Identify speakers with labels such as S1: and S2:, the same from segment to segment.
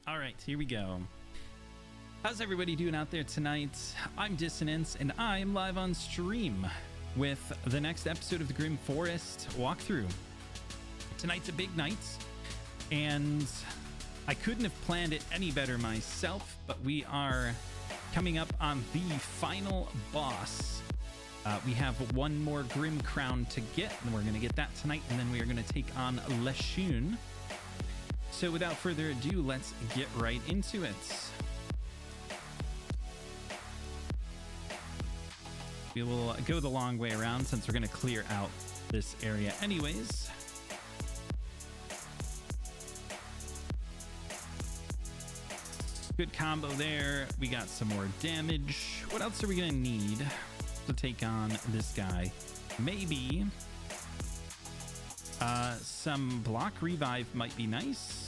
S1: All right, here we go. How's everybody doing out there tonight? I'm Dissonance, and I'm live on stream with the next episode of the Grim Forest walkthrough. Tonight's a big night, and I couldn't have planned it any better myself, but we are coming up on the final boss. We have one more Grim Crown to get, and we're going to get that tonight, and then we are going to take on Leshun. So without further ado, let's get right into it. We will go the long way around since we're going to clear out this area anyways. Good combo there. We got some more damage. What else are we going to need to take on this guy? Maybe some block revive might be nice.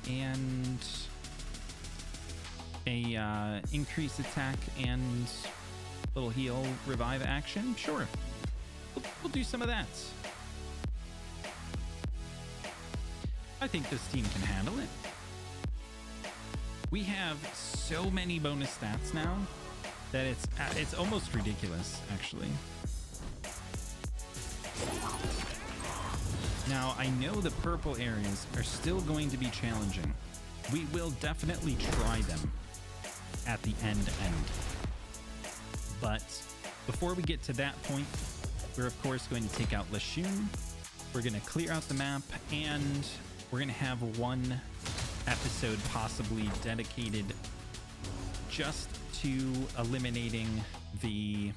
S1: And a increased attack and little heal revive action. Sure, we'll do some of that. I think this team can handle it. We have so many bonus stats now that it's almost ridiculous, actually. Now, I know the purple areas are still going to be challenging. We will definitely try them at the end. But before we get to that point, we're of course going to take out Leshun. We're going to clear out the map, and we're going to have one episode possibly dedicated just to eliminating the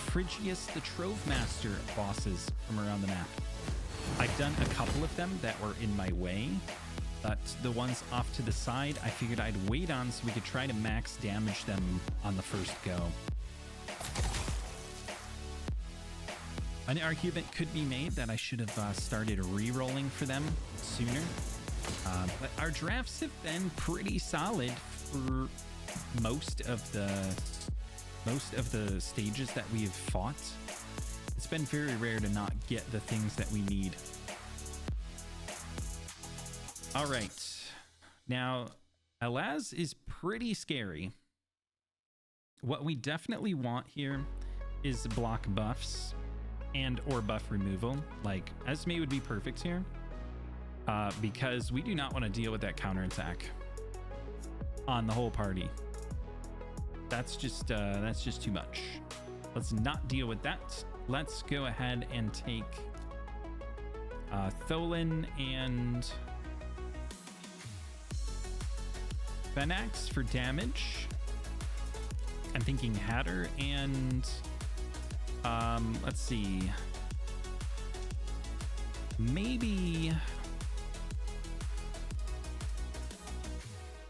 S1: Phrygius the Trove Master bosses from around the map. I've done a couple of them that were in my way, but the ones off to the side I figured I'd wait on so we could try to max damage them on the first go. An argument could be made that I should have started re-rolling for them sooner, but our drafts have been pretty solid for most of the stages that we have fought. It's been very rare to not get the things that we need. All right. Now, Elaz is pretty scary. What we definitely want here is block buffs and or buff removal. Like, Esme would be perfect here because we do not want to deal with that counterattack on the whole party. That's just too much. Let's not deal with that. Let's go ahead and take Tholin and Fenax for damage. I'm thinking Hatter and let's see. Maybe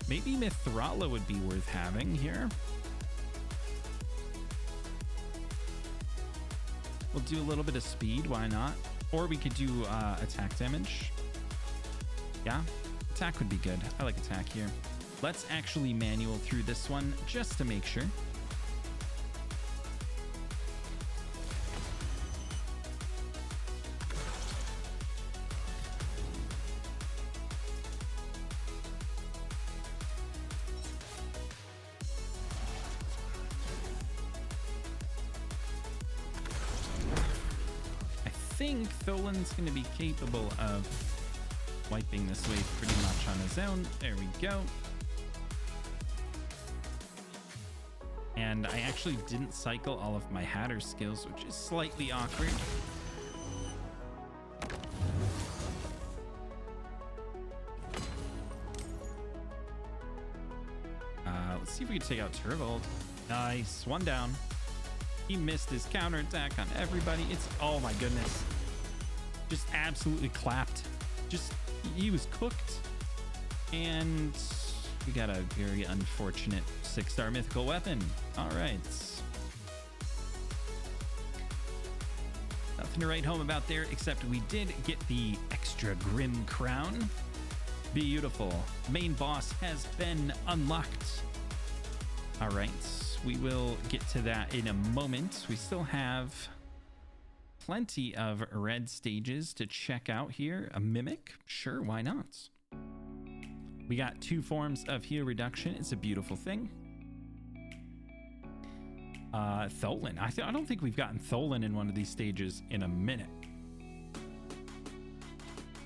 S1: Mithrala would be worth having here. We'll do a little bit of speed, why not? Or we could do attack damage. Yeah, attack would be good. I like attack here. Let's actually manual through this one just to make sure. I think Tholin's going to be capable of wiping this wave pretty much on his own. There we go. And I actually didn't cycle all of my Hatter skills, which is slightly awkward. Let's see if we can take out Turvold. Nice, one down. He missed his counterattack on everybody. Oh my goodness. Just absolutely clapped. He was cooked. And we got a very unfortunate 6-star mythical weapon. All right. Nothing to write home about there, except we did get the extra Grim Crown. Beautiful. Main boss has been unlocked. All right. We will get to that in a moment. We still have plenty of red stages to check out here. A Mimic? Sure, why not? We got 2 forms of heal reduction. It's a beautiful thing. Tholen. I don't think we've gotten Tholen in one of these stages in a minute.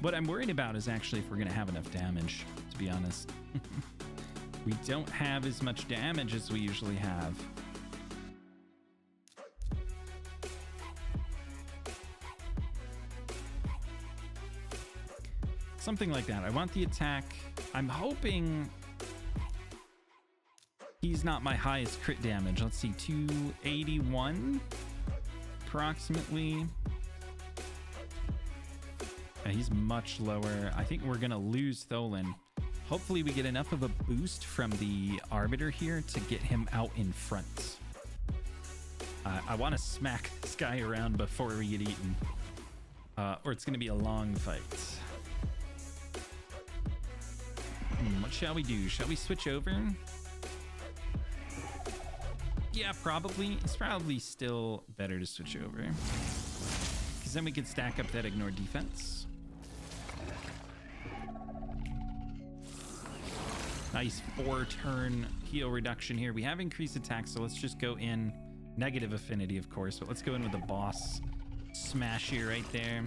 S1: What I'm worried about is actually if we're going to have enough damage, to be honest. We don't have as much damage as we usually have. Something like that. I want the attack. I'm hoping he's not my highest crit damage. Let's see, 281 approximately. Yeah, he's much lower. I think we're gonna lose Tholen. Hopefully we get enough of a boost from the Arbiter here to get him out in front. I want to smack this guy around before we get eaten, or it's gonna be a long fight. What shall we do? Shall we switch over? Yeah, probably. It's probably still better to switch over, because then we can stack up that ignore defense. Nice 4-turn heal reduction here. We have increased attack, so let's just go in. Negative affinity, of course, but let's go in with the boss smash here right there.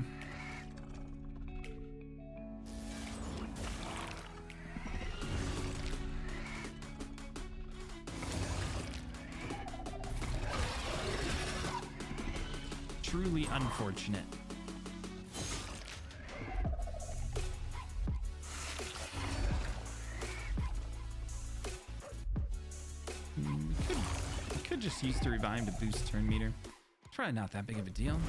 S1: Truly unfortunate. We could just use the revive to boost turn meter. It's probably not that big of a deal.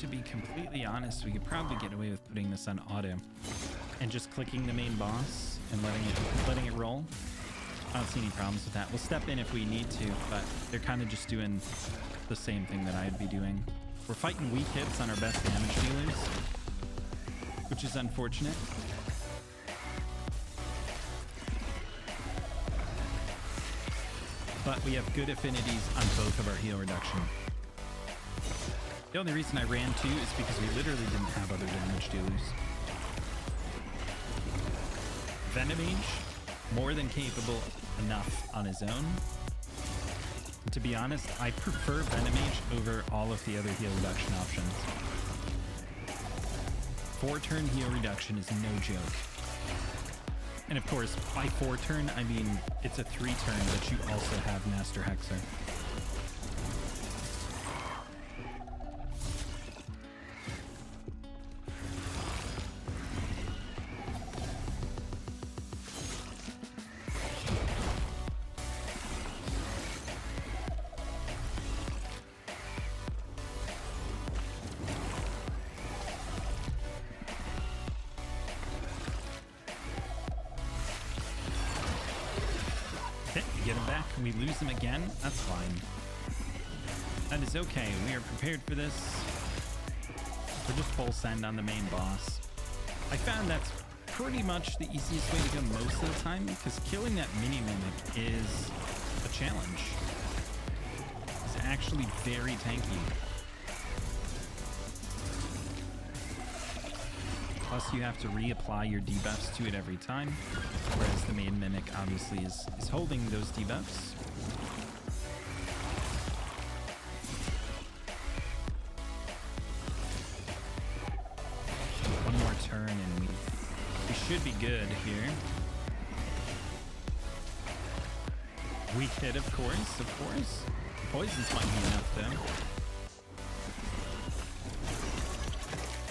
S1: To be completely honest, we could probably get away with putting this on auto and just clicking the main boss and letting it roll. I don't see any problems with that. We'll step in if we need to, but they're kind of just doing the same thing that I'd be doing. We're fighting weak hits on our best damage dealers, which is unfortunate. But we have good affinities on both of our heal reduction. The only reason I ran 2 is because we literally didn't have other damage dealers. Venomage, more than capable enough on his own. And to be honest, I prefer Venomage over all of the other heal reduction options. 4-turn heal reduction is no joke. And of course, by 4-turn, I mean it's a 3-turn, but you also have Master Hexer. Get him back. We lose him again. That's fine. That is okay. We are prepared for this. We're just full send on the main boss. I found that's pretty much the easiest way to go most of the time, because killing that mini mimic is a challenge. It's actually very tanky. Plus, you have to reapply your debuffs to it every time, whereas the main mimic obviously is holding those debuffs. One more turn and we should be good here. Weak hit, of course. Poisons might be enough though.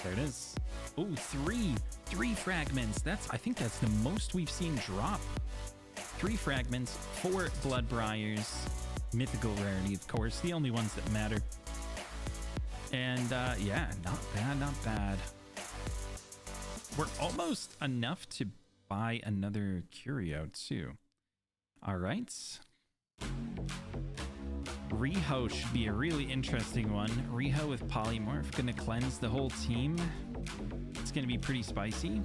S1: There it is. Oh, three fragments. I think that's the most we've seen drop 3 fragments, 4 blood briars, mythical rarity, of course, the only ones that matter. And yeah, not bad, not bad. We're almost enough to buy another curio too. All right. Riho should be a really interesting one. Riho with polymorph, gonna cleanse the whole team. It's gonna be pretty spicy.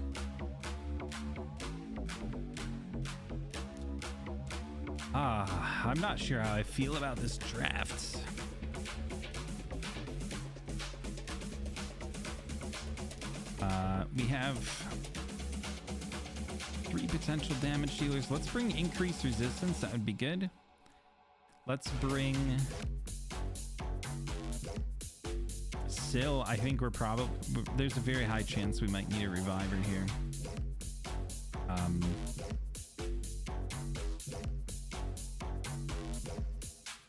S1: I'm not sure how I feel about this draft. We have 3 potential damage dealers. Let's bring increased resistance. That would be good. Let's bring Syl. I think we're probably... There's a very high chance we might need a reviver here.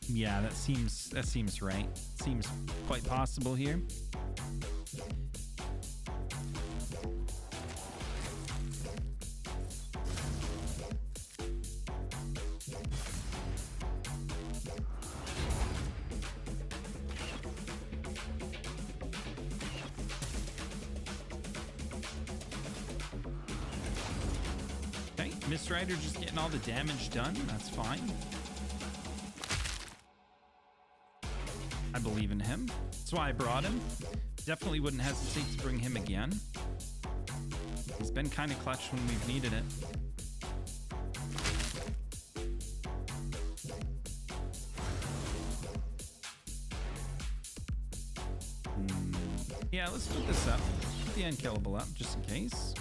S1: Yeah, that seems right. Seems quite possible here. Okay, Mist Rider just getting all the damage done. That's fine. I believe in him. That's why I brought him. Definitely wouldn't hesitate to bring him again. He's been kind of clutch when we've needed it. Yeah, let's put this up. Put the unkillable up just in case.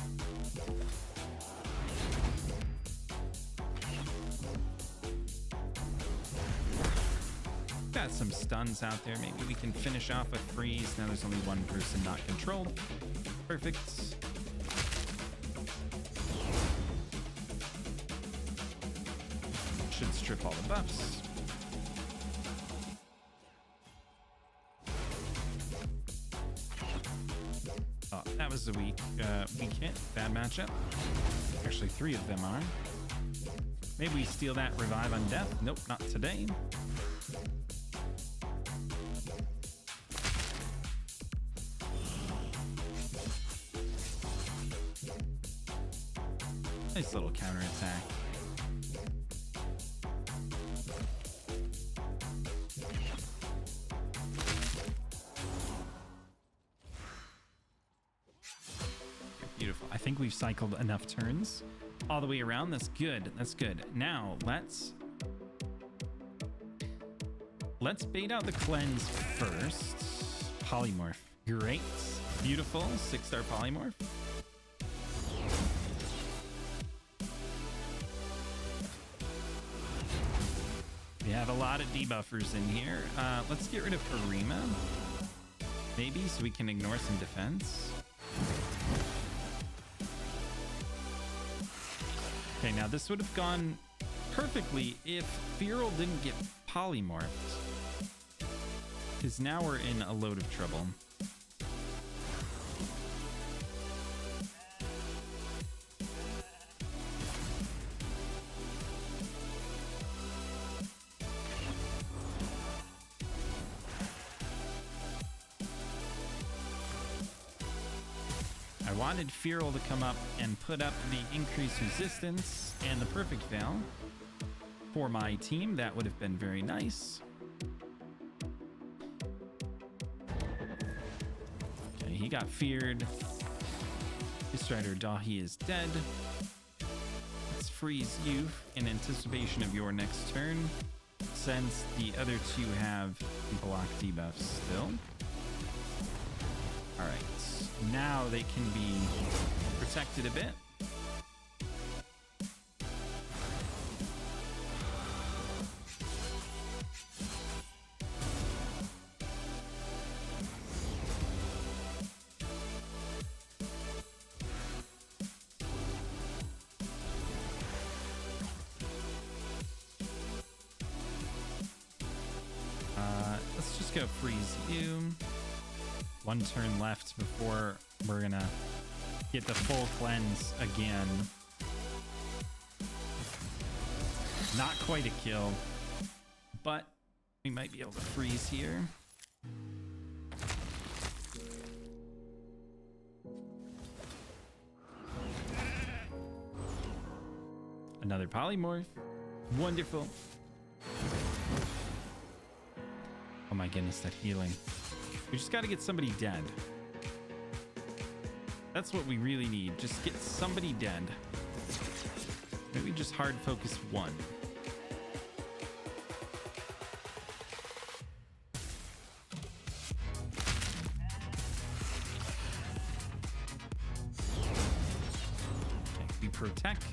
S1: Got some stuns out there. Maybe we can finish off a freeze. Now there's only one person not controlled. Perfect. Should strip all the buffs. Oh, that was a weak hit. Bad matchup. Actually, 3 of them are. Maybe we steal that revive on death. Nope, not today. Nice little counterattack. Beautiful. I think we've cycled enough turns all the way around. That's good. That's good. Now let's bait out the cleanse first. Polymorph. Great. Beautiful. 6-star polymorph. We have a lot of debuffers in here. Let's get rid of Harima. Maybe, so we can ignore some defense. Okay, now this would have gone perfectly if Feral didn't get polymorphed. Because now we're in a load of trouble. I wanted Feral to come up and put up the increased resistance and the perfect fail for my team. That would have been very nice. Okay, he got feared. Strider Dahi is dead. Let's freeze you in anticipation of your next turn, since the other 2 have block debuffs still. All right. Now they can be protected a bit. Let's just go freeze you. 1 turn left before we're gonna get the full cleanse again. Not quite a kill, but we might be able to freeze here. Another polymorph. Wonderful. Oh my goodness, that healing. We just got to get somebody dead. That's what we really need. Just get somebody dead. Maybe just hard focus one. Okay, we protect.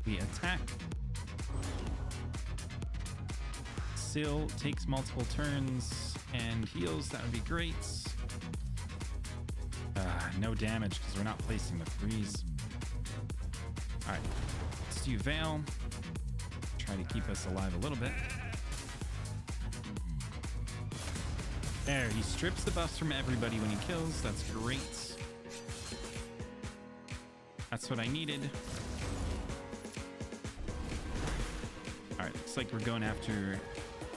S1: We attack. Syl takes multiple turns and heals. That would be great. No damage because we're not placing the freeze. All right, let's do Veil. Try to keep us alive a little bit. There, he strips the buffs from everybody when he kills. That's great. That's what I needed. All right, looks like we're going after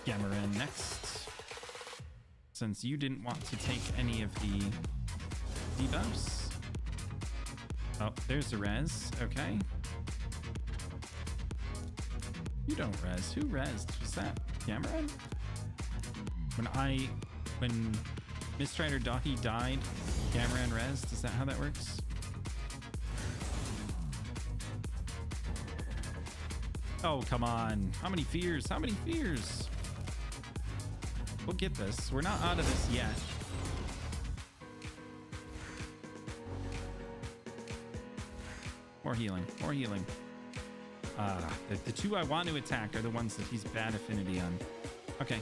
S1: Gameren next. Since you didn't want to take any of the debuffs. Oh, there's a res. Okay. You don't res. Who resed? Was that Gameren? When Mistrider Dahi died, Gameren resed. Is that how that works? Oh, come on. How many fears? How many fears? We'll get this. We're not out of this yet. More healing. More healing. The two I want to attack are the ones that he's bad affinity on. Okay.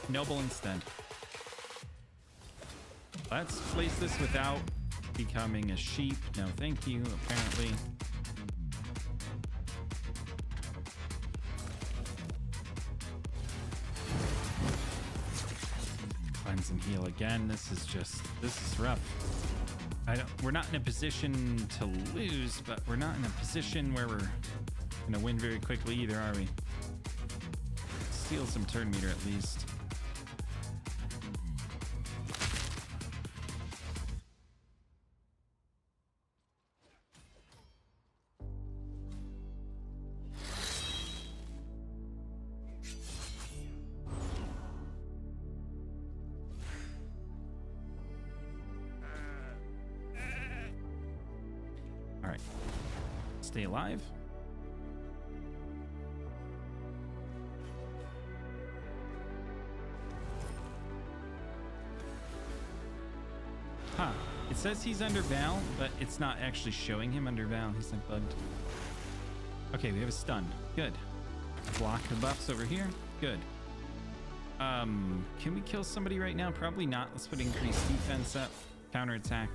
S1: Noble instead. Let's place this without becoming a sheep. No, thank you, apparently. Cleanse and heal again. This is rough. We're not in a position to lose, but we're not in a position where we're gonna win very quickly either, are we? Steal some turn meter at least. All right, stay alive. Huh. It says he's under Val, but it's not actually showing him under Val. He's like bugged. Okay, we have a stun. Good. Block the buffs over here. Good. Can we kill somebody right now? Probably not. Let's put increased defense up. Counterattack.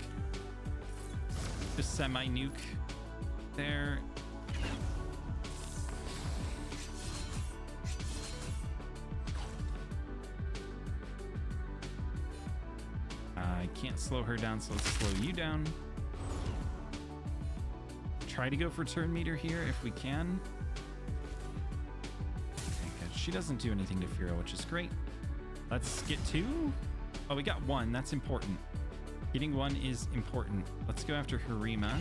S1: Just semi-nuke there. I can't slow her down, so let's slow you down. Try to go for turn meter here if we can. Okay, good. She doesn't do anything to Firo, which is great. Let's get two. Oh, we got one. That's important. Getting one is important. Let's go after Harima.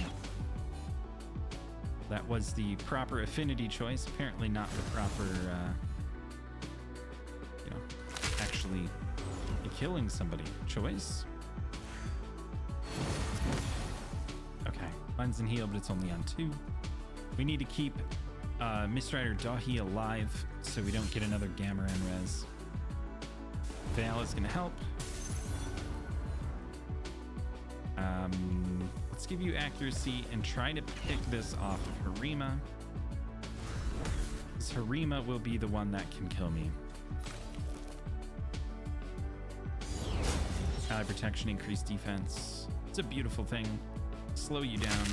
S1: That was the proper affinity choice. Apparently not the proper, actually killing somebody choice. Okay, cleanse and heal, but it's only on 2. We need to keep Mistrider Dahi alive so we don't get another Gameren res. Veil is going to help. Let's give you accuracy and try to pick this off of Harima. Because Harima will be the one that can kill me. Ally protection, increased defense. It's a beautiful thing. Slow you down.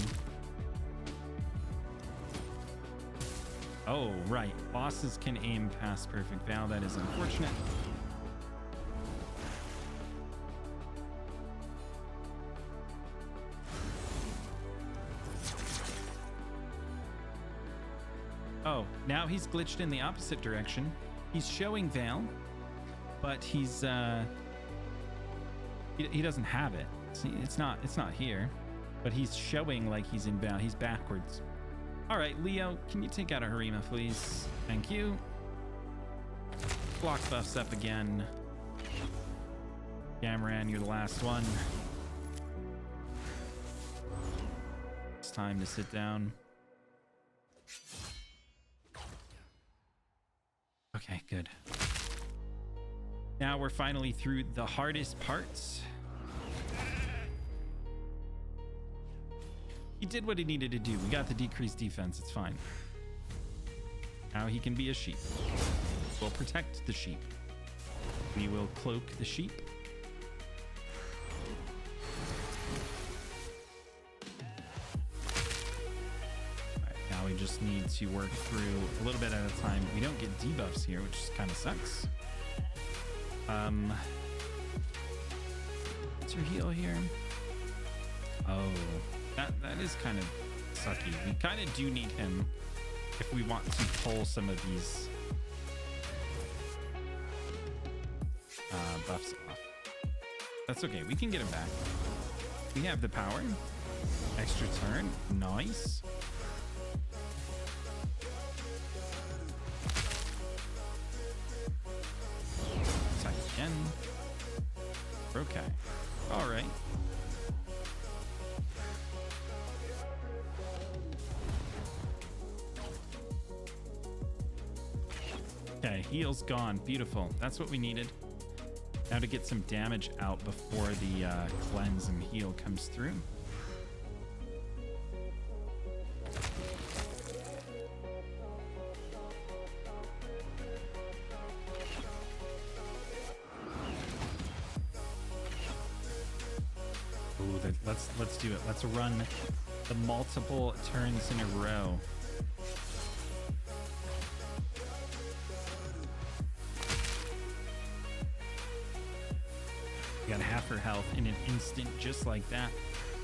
S1: Oh, right. Bosses can aim past perfect Val. That is unfortunate. Oh, Oh, now he's glitched in the opposite direction. He's showing Veil, but he's he doesn't have it. See, it's not here, but he's showing like he's in Veil. He's backwards. All right, Leo, can you take out a Harima, please? Thank you. Block buffs up again. Gamran, you're the last one. It's time to sit down. Okay, good. Now we're finally through the hardest parts. He did what he needed to do. We got the decreased defense. It's fine. Now he can be a sheep. We'll protect the sheep. We will cloak the sheep. Alright, now we just need to work through a little bit at a time. We don't get debuffs here, which kind of sucks. What's your heal here? Oh, that is kind of sucky. We kind of do need him if we want to pull some of these buffs off. That's okay. We can get him back. We have the power. Extra turn. Nice. Attack again. Okay. All right. Okay, heal's gone. Beautiful. That's what we needed. Now to get some damage out before the cleanse and heal comes through. Ooh, let's do it. Let's run the multiple turns in a row. Got half her health in an instant, just like that.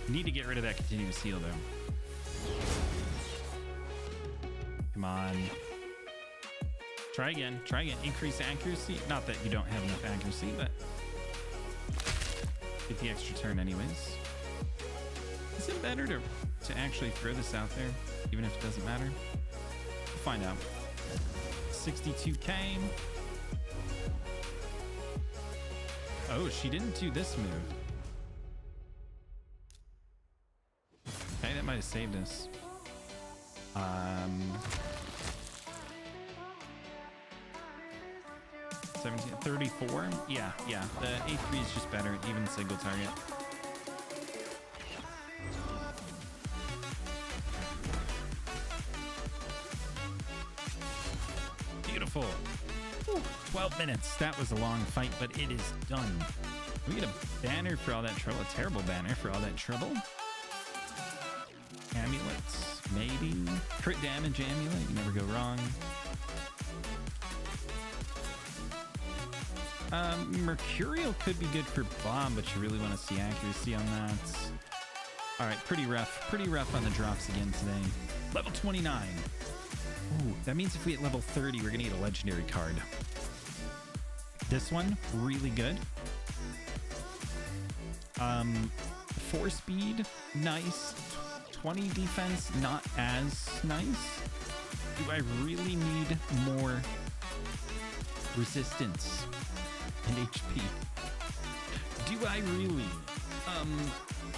S1: Need to get rid of that continuous heal, though. Come on. Try again. Try again. Increase accuracy. Not that you don't have enough accuracy, but get the extra turn anyways. Is it better to actually throw this out there, even if it doesn't matter? We'll find out. 62k. Oh, she didn't do this move. Okay, that might have saved us. 17, 34. Yeah. The A3 is just better, even single target. Beautiful. 12 minutes. That was a long fight, but it is done. We get a banner for all that trouble. A terrible banner for all that trouble. Amulets, maybe. Crit damage amulet. You never go wrong. Mercurial could be good for bomb, but you really want to see accuracy on that. All right, pretty rough on the drops again today. Level 29. Ooh, that means if we hit level 30, we're gonna get a legendary card. This one, really good. 4 speed, nice. 20 defense, not as nice. Do I really need more resistance and HP? Do I really?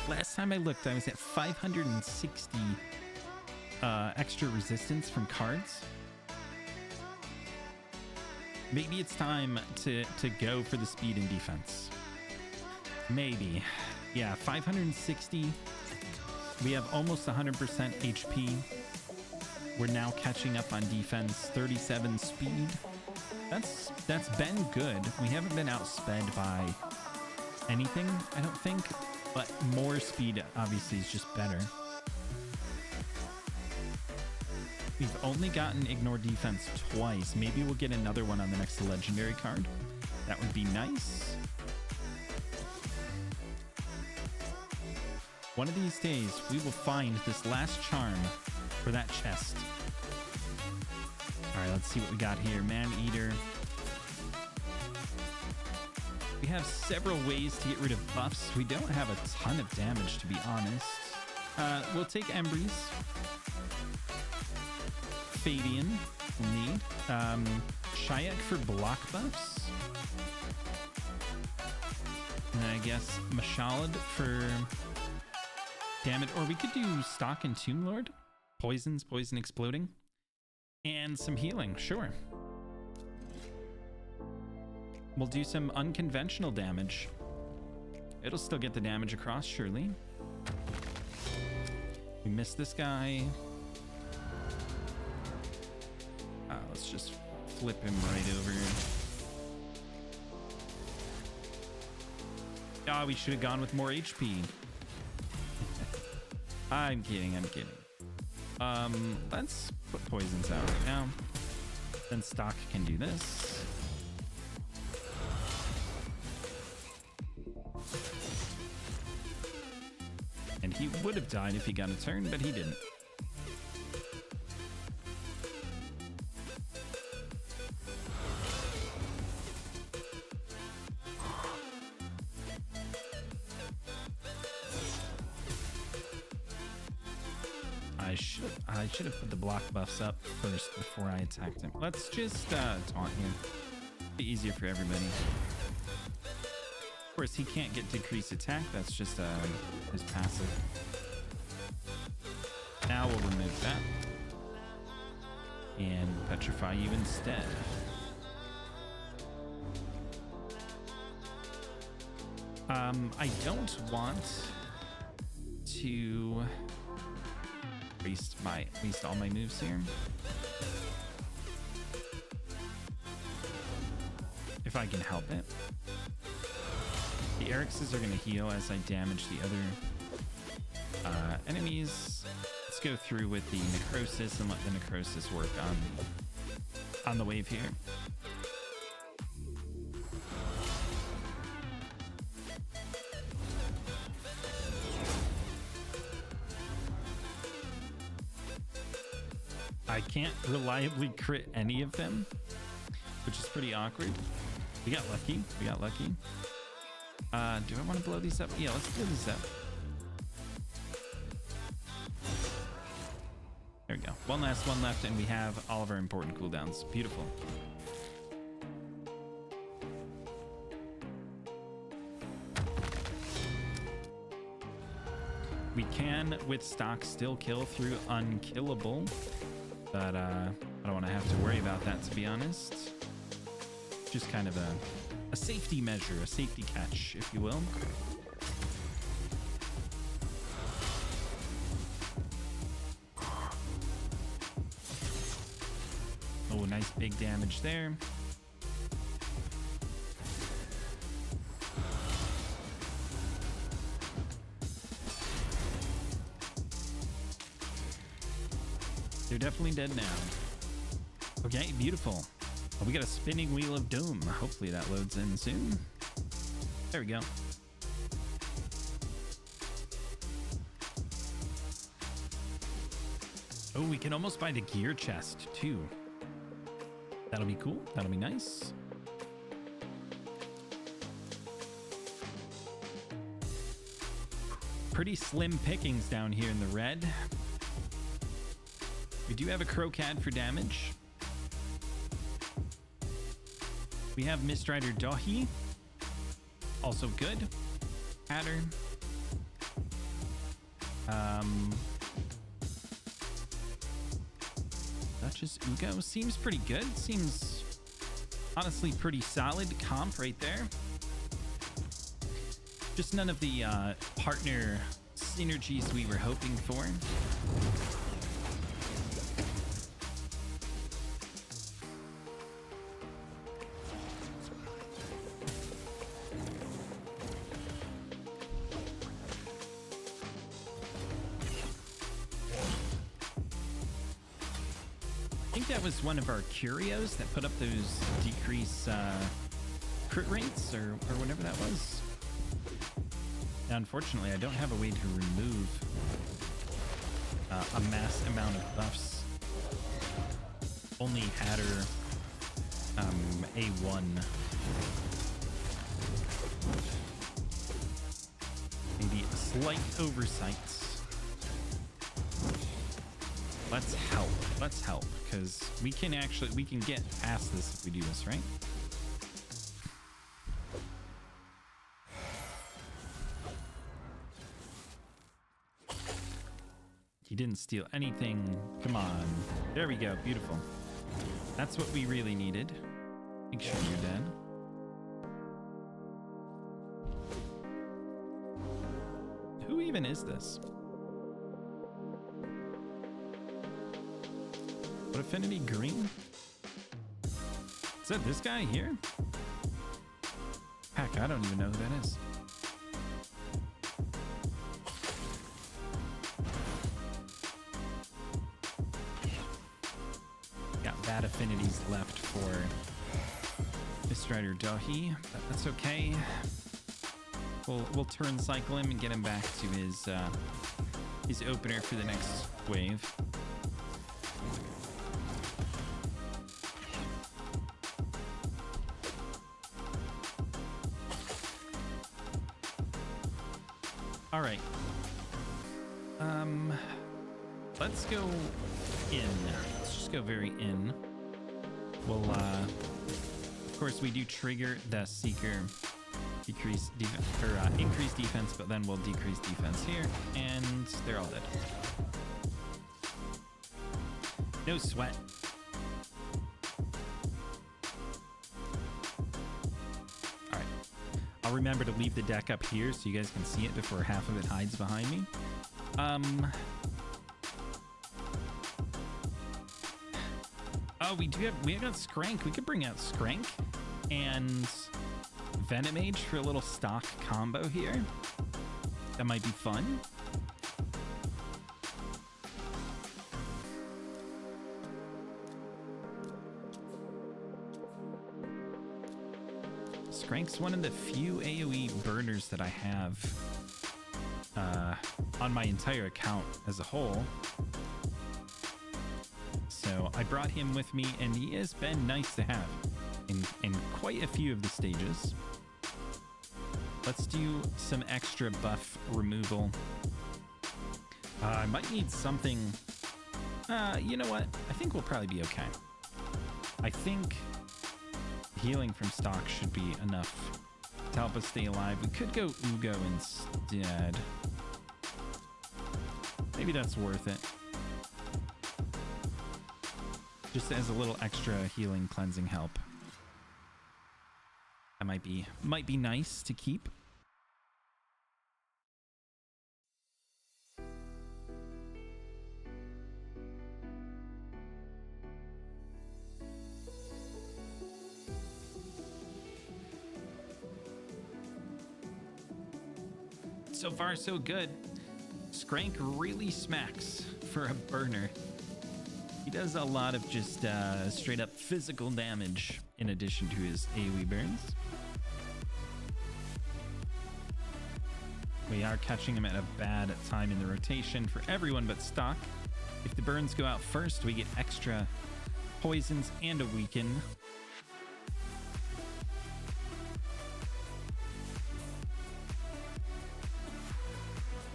S1: Last time I looked, I was at 560 extra resistance from cards. Maybe it's time to go for the speed and defense. Maybe. Yeah, 560. We have almost 100% HP. We're now catching up on defense. 37 speed. That's been good. We haven't been outsped by anything, I don't think. But more speed obviously is just better. We've only gotten ignore defense twice. Maybe we'll get another one on the next legendary card. That would be nice. One of these days, we will find this last charm for that chest. right, let's see what we got here. Man-Eater. We have several ways to get rid of buffs. We don't have a ton of damage, to be honest. We'll take Embries. Fadian, we'll need. Shayak for block buffs. And then I guess Mashalad for damage. Or we could do Stock and Tomb Lord. Poisons, poison exploding. And some healing, sure. We'll do some unconventional damage. It'll still get the damage across, surely. We missed this guy. Let's just flip him right over. Ah, we should have gone with more HP. I'm kidding, I'm kidding. Let's put poisons out right now. Then Stock can do this. And he would have died if he got a turn, but he didn't. I should have put the block buffs up first before I attacked him. Let's just taunt him. Be easier for everybody. Of course, he can't get decreased attack. That's just his passive. Now we'll remove that and petrify you instead. I don't want to waste all my moves here. If I can help it. The Erixes are going to heal as I damage the other enemies. Let's go through with the Necrosis and let the Necrosis work on the wave here. I can't reliably crit any of them, which is pretty awkward. We got lucky. We got lucky. Do I want to blow these up? Yeah, let's blow these up. There we go. One last one left, and we have all of our important cooldowns. Beautiful. We can, with Stock, still kill through Unkillable. But I don't want to have to worry about that, to be honest. Just kind of a safety measure, a safety catch, if you will. Oh, nice big damage there. They're definitely dead now. Okay, beautiful. Well, we got a spinning wheel of doom. Hopefully that loads in soon. There we go. Oh, we can almost buy the gear chest too. That'll be cool. That'll be nice. Pretty slim pickings down here in the red. We do have a Crocad for damage. We have Mistrider Dahi. Also good. Pattern. Duchess Ugo seems pretty good. Seems honestly pretty solid comp right there. Just none of the partner synergies we were hoping for. That was one of our Curios that put up those decrease crit rates or whatever that was. Now, unfortunately, I don't have a way to remove a mass amount of buffs. only had her A1. Maybe a slight oversight. Let's help. Let's help, because we can get past this if we do this, right? He didn't steal anything. Come on. There we go. Beautiful. That's what we really needed. Make sure you're dead. Who even is this? What affinity green? Is that this guy here? Heck, I don't even know who that is. Got bad affinities left for Strider Dahi, but that's okay. We'll turn cycle him and get him back to his opener for the next wave. All right. Let's go in. Let's just go very in. We'll of course we do trigger the Seeker increase defense, but then we'll decrease defense here, and they're all dead. No sweat. All right. I'll remember to leave the deck up here so you guys can see it before half of it hides behind me. Oh, we got Skrank. We could bring out Skrank and Venomage for a little stock combo here. That might be fun. Skrank's one of the few AoE burners that I have on my entire account as a whole. So I brought him with me, and he has been nice to have in quite a few of the stages. Let's do some extra buff removal. I might need something. You know what? I think we'll probably be okay. I think healing from stock should be enough to help us stay alive. We could go Ugo instead. Maybe that's worth it. Just as a little extra healing, cleansing help. That might be nice to keep. So far, so good. Skrank really smacks for a burner. He does a lot of just straight up physical damage in addition to his AoE burns. We are catching him at a bad time in the rotation for everyone but stock. If the burns go out first, we get extra poisons and a weaken.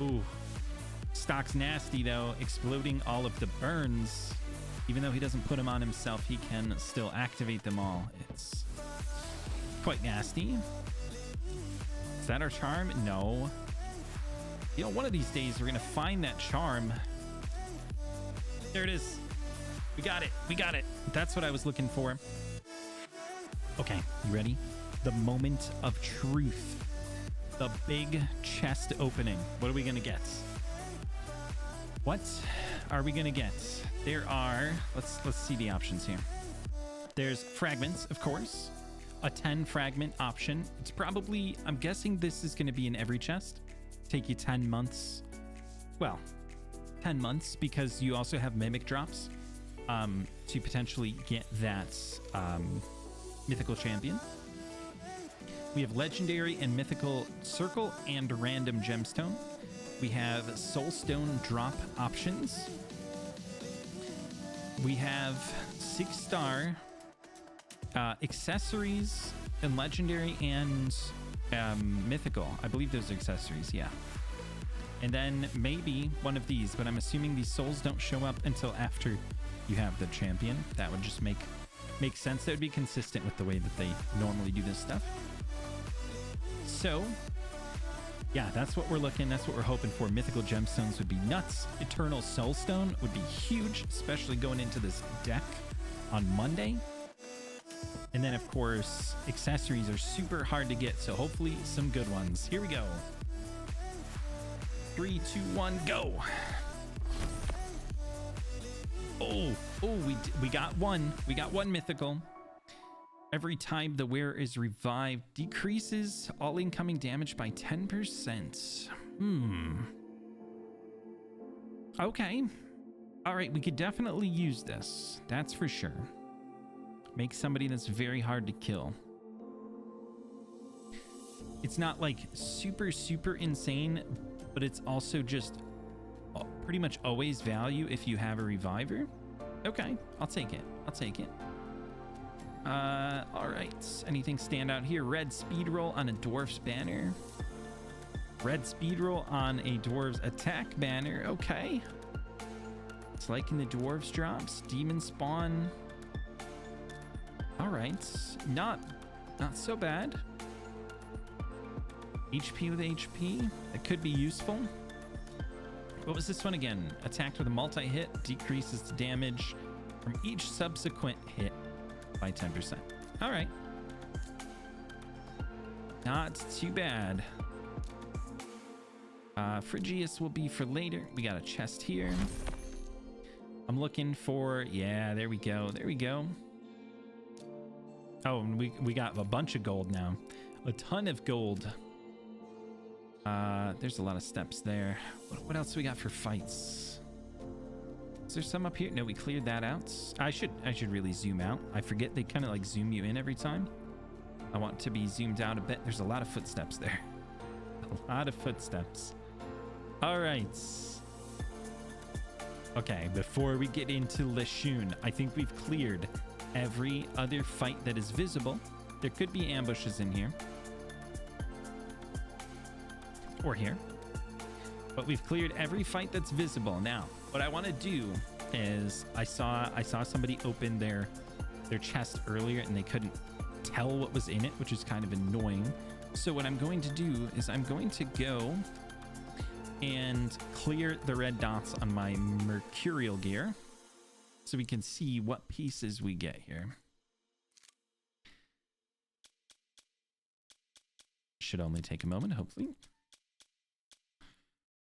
S1: Ooh. Stock's nasty though, exploding all of the burns. Even though he doesn't put them on himself, he can still activate them all. It's quite nasty. Is that our charm? No. You know, one of these days we're gonna find that charm. There it is. We got it. We got it. That's what I was looking for. Okay, you ready? The moment of truth. The big chest opening. What are we gonna get? What are we gonna get? There are, let's see the options here. There's fragments, of course. A 10 fragment option. It's probably, I'm guessing this is gonna be in every chest. Take you 10 months. Well, 10 months because you also have mimic drops to potentially get that mythical champion. We have legendary and mythical circle and random gemstone. We have soulstone drop options. we have 6-star accessories and legendary and mythical. I believe those are accessories, yeah. And then maybe one of these, but I'm assuming these souls don't show up until after you have the champion. That would just make sense. That would be consistent with the way that they normally do this stuff. So yeah, that's what we're looking. That's what we're hoping for. Mythical gemstones would be nuts. Eternal soulstone would be huge, especially going into this deck on Monday. And then of course, accessories are super hard to get, so hopefully some good ones. Here we go. 3, 2, 1, go. Oh, we got one. We got one mythical. Every time the wearer is revived, decreases all incoming damage by 10%. Okay. All right, we could definitely use this. That's for sure. Make somebody that's very hard to kill. It's not like super, super insane, but it's also just pretty much always value if you have a reviver. Okay, I'll take it. I'll take it. All right. Anything stand out here? Red speed roll on a dwarf's banner. Red speed roll on a dwarf's attack banner. Okay. It's like in the dwarves drops. Demon spawn. All right. Not so bad. HP with HP. That could be useful. What was this one again? Attacked with a multi-hit, decreases the damage from each subsequent hit by 10%. All right. Not too bad. Phrygius will be for later. We got a chest here. I'm looking for, yeah, there we go. There we go. Oh, and we got a bunch of gold now. A ton of gold. There's a lot of steps there. What else we got for fights? Is there some up here? No, we cleared that out. I should really zoom out. I forget they kind of like zoom you in every time. I want to be zoomed out a bit. There's a lot of footsteps there. A lot of footsteps. All right. Okay, before we get into Leshun, I think we've cleared every other fight that is visible. There could be ambushes in here. Or here. But we've cleared every fight that's visible. Now, what I want to do is I saw somebody open their chest earlier and they couldn't tell what was in it, which is kind of annoying. So what I'm going to do is I'm going to go and clear the red dots on my mercurial gear so we can see what pieces we get here. Should only take a moment, hopefully.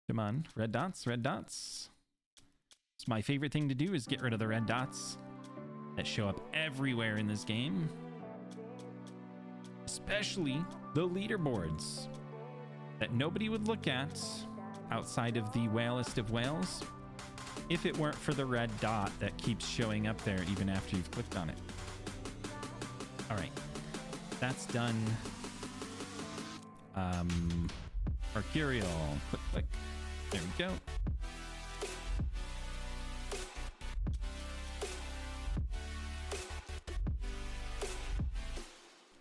S1: Come on, red dots, red dots. It's my favorite thing to do is get rid of the red dots that show up everywhere in this game. Especially the leaderboards that nobody would look at outside of the whalest of whales if it weren't for the red dot that keeps showing up there even after you've clicked on it. All right, that's done. Curios, click, click. There we go.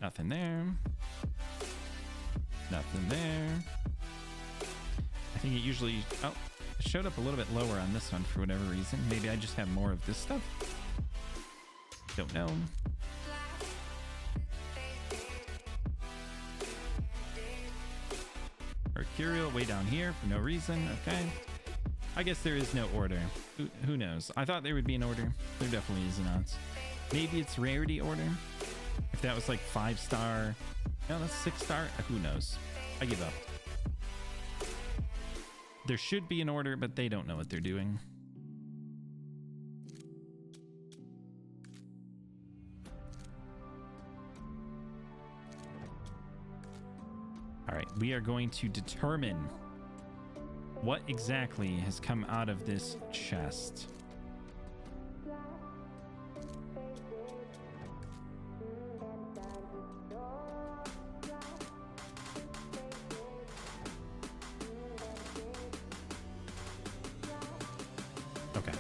S1: Nothing there. Nothing there. I think it usually... Oh, it showed up a little bit lower on this one for whatever reason. Maybe I just have more of this stuff. Don't know. Mercurial way down here for no reason. Okay. I guess there is no order. Who knows? I thought there would be an order. There definitely is not. Maybe it's rarity order. If that was like 5-star. No, that's 6-star. Who knows? I give up. There should be an order, but they don't know what they're doing. All right, we are going to determine what exactly has come out of this chest. Okay.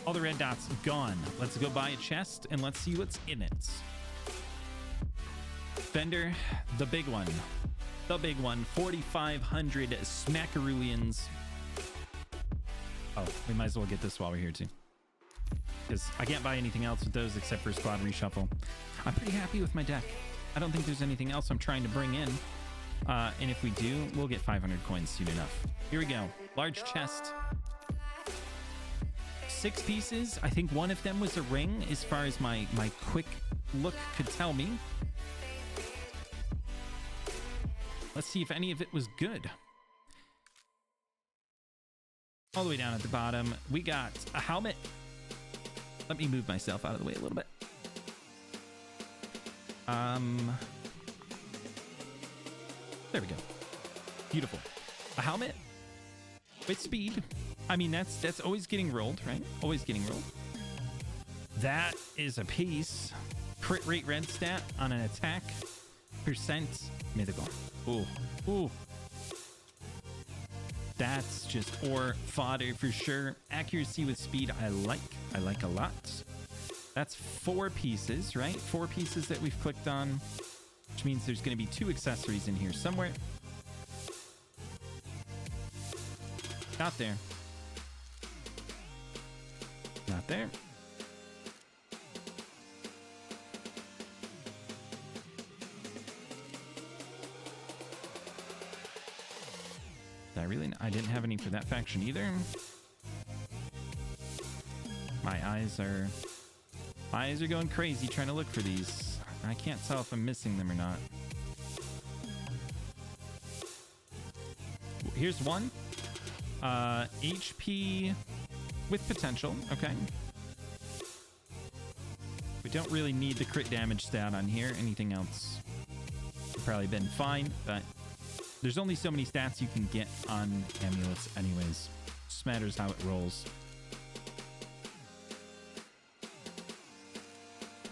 S1: All the red dots gone. Let's go buy a chest and let's see what's in it. Vendor, the big one. The big one. 4,500 smackaroolians. Oh, we might as well get this while we're here too. Because I can't buy anything else with those except for squad reshuffle. I'm pretty happy with my deck. I don't think there's anything else I'm trying to bring in. And if we do, we'll get 500 coins soon enough. Here we go. Large chest. 6 pieces. I think one of them was a ring as far as my quick look could tell me. Let's see if any of it was good. All the way down at the bottom, we got a helmet. Let me move myself out of the way a little bit. There we go. Beautiful. A helmet with speed. I mean, that's always getting rolled, right? Always getting rolled. That is a piece. Crit rate red stat on an attack. Percent mythical. Ooh. Ooh. That's just ore fodder for sure. Accuracy with speed, I like a lot. That's 4 pieces, right? 4 pieces that we've clicked on, which means there's going to be 2 accessories in here somewhere. Not there. Not there. I didn't have any for that faction either. My eyes are going crazy trying to look for these. I can't tell if I'm missing them or not. Here's one. HP with potential. Okay. We don't really need the crit damage stat on here. Anything else would probably been fine, but there's only so many stats you can get on amulets anyways. Just matters how it rolls.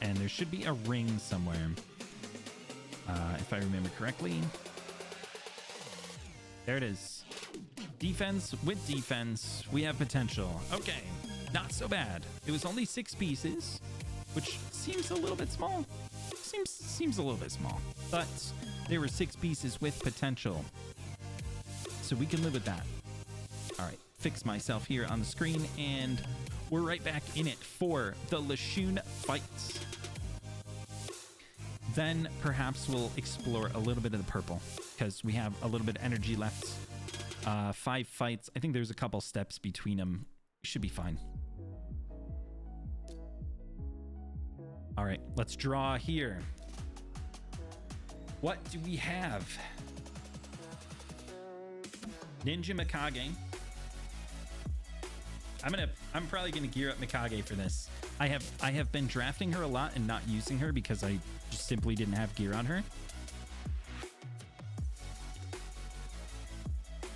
S1: And there should be a ring somewhere. If I remember correctly. There it is. Defense with defense. We have potential. Okay. Not so bad. It was only 6 pieces, which seems a little bit small. Seems a little bit small. But there were 6 pieces with potential. So we can live with that. All right. Fix myself here on the screen, and we're right back in it for the Leshun fights. Then perhaps we'll explore a little bit of the purple because we have a little bit of energy left. 5 fights. I think there's a couple steps between them. Should be fine. All right, let's draw here. What do we have? Ninja Mikage. I'm probably gonna gear up Mikage for this. I have been drafting her a lot and not using her because I just simply didn't have gear on her.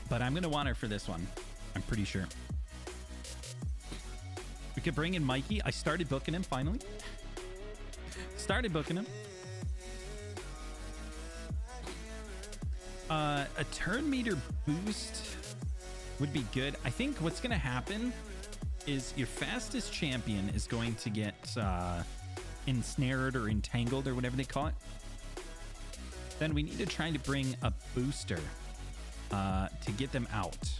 S1: But I'm gonna want her for this one. I'm pretty sure. We could bring in Mikey. I started booking him finally. Started booking him. A turn meter boost would be good. I think what's gonna happen is your fastest champion is going to get ensnared or entangled or whatever they call it. Then we need to try to bring a booster to get them out.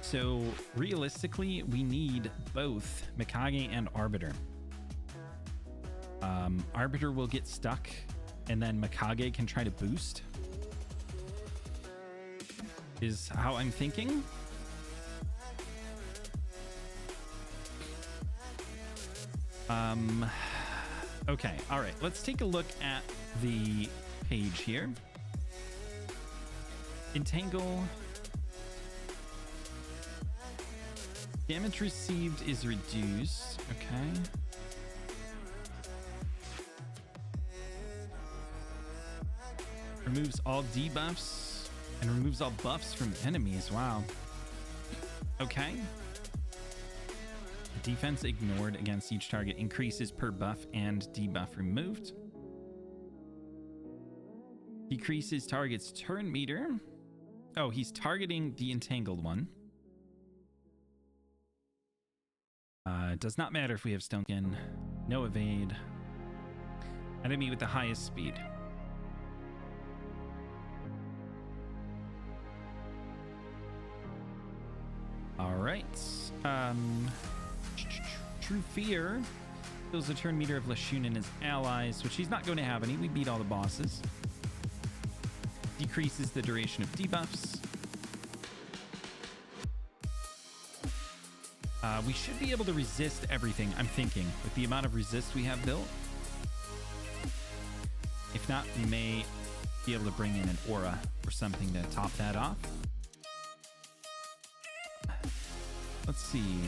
S1: So realistically, we need both Mikage and Arbiter. Arbiter will get stuck, and then Mikage can try to boost. Is how I'm thinking. Okay, all right. Let's take a look at the page here. Entangle. Damage received is reduced. Okay. Removes all debuffs and removes all buffs from enemies. Wow. Okay. Defense ignored against each target increases per buff and debuff removed. Decreases target's turn meter. Oh, he's targeting the Entangled One. It does not matter if we have stone skin. No evade. Enemy with the highest speed. All right. True Fear fills the turn meter of Leshun and his allies, which he's not going to have any. We beat all the bosses. Decreases the duration of debuffs. We should be able to resist everything, I'm thinking, with the amount of resist we have built. If not, we may be able to bring in an aura or something to top that off. Let's see.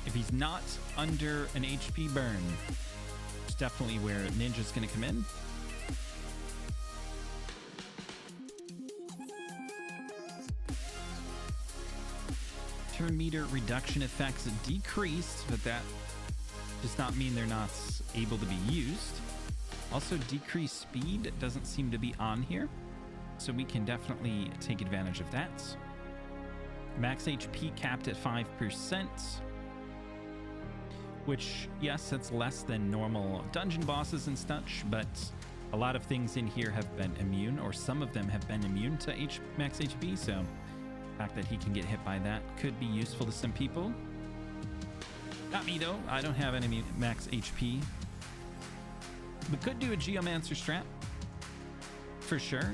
S1: If he's not under an HP burn, it's definitely where Ninja's going to come in. Turn meter reduction effects decreased, but that does not mean they're not able to be used. Also, decreased speed doesn't seem to be on here, so we can definitely take advantage of that. Max HP capped at 5%, which, yes, that's less than normal dungeon bosses and such, but a lot of things in here have been immune, or some of them have been immune to max HP, so the fact that he can get hit by that could be useful to some people. Not me, though. I don't have any max HP. We could do a Geomancer strat, for sure.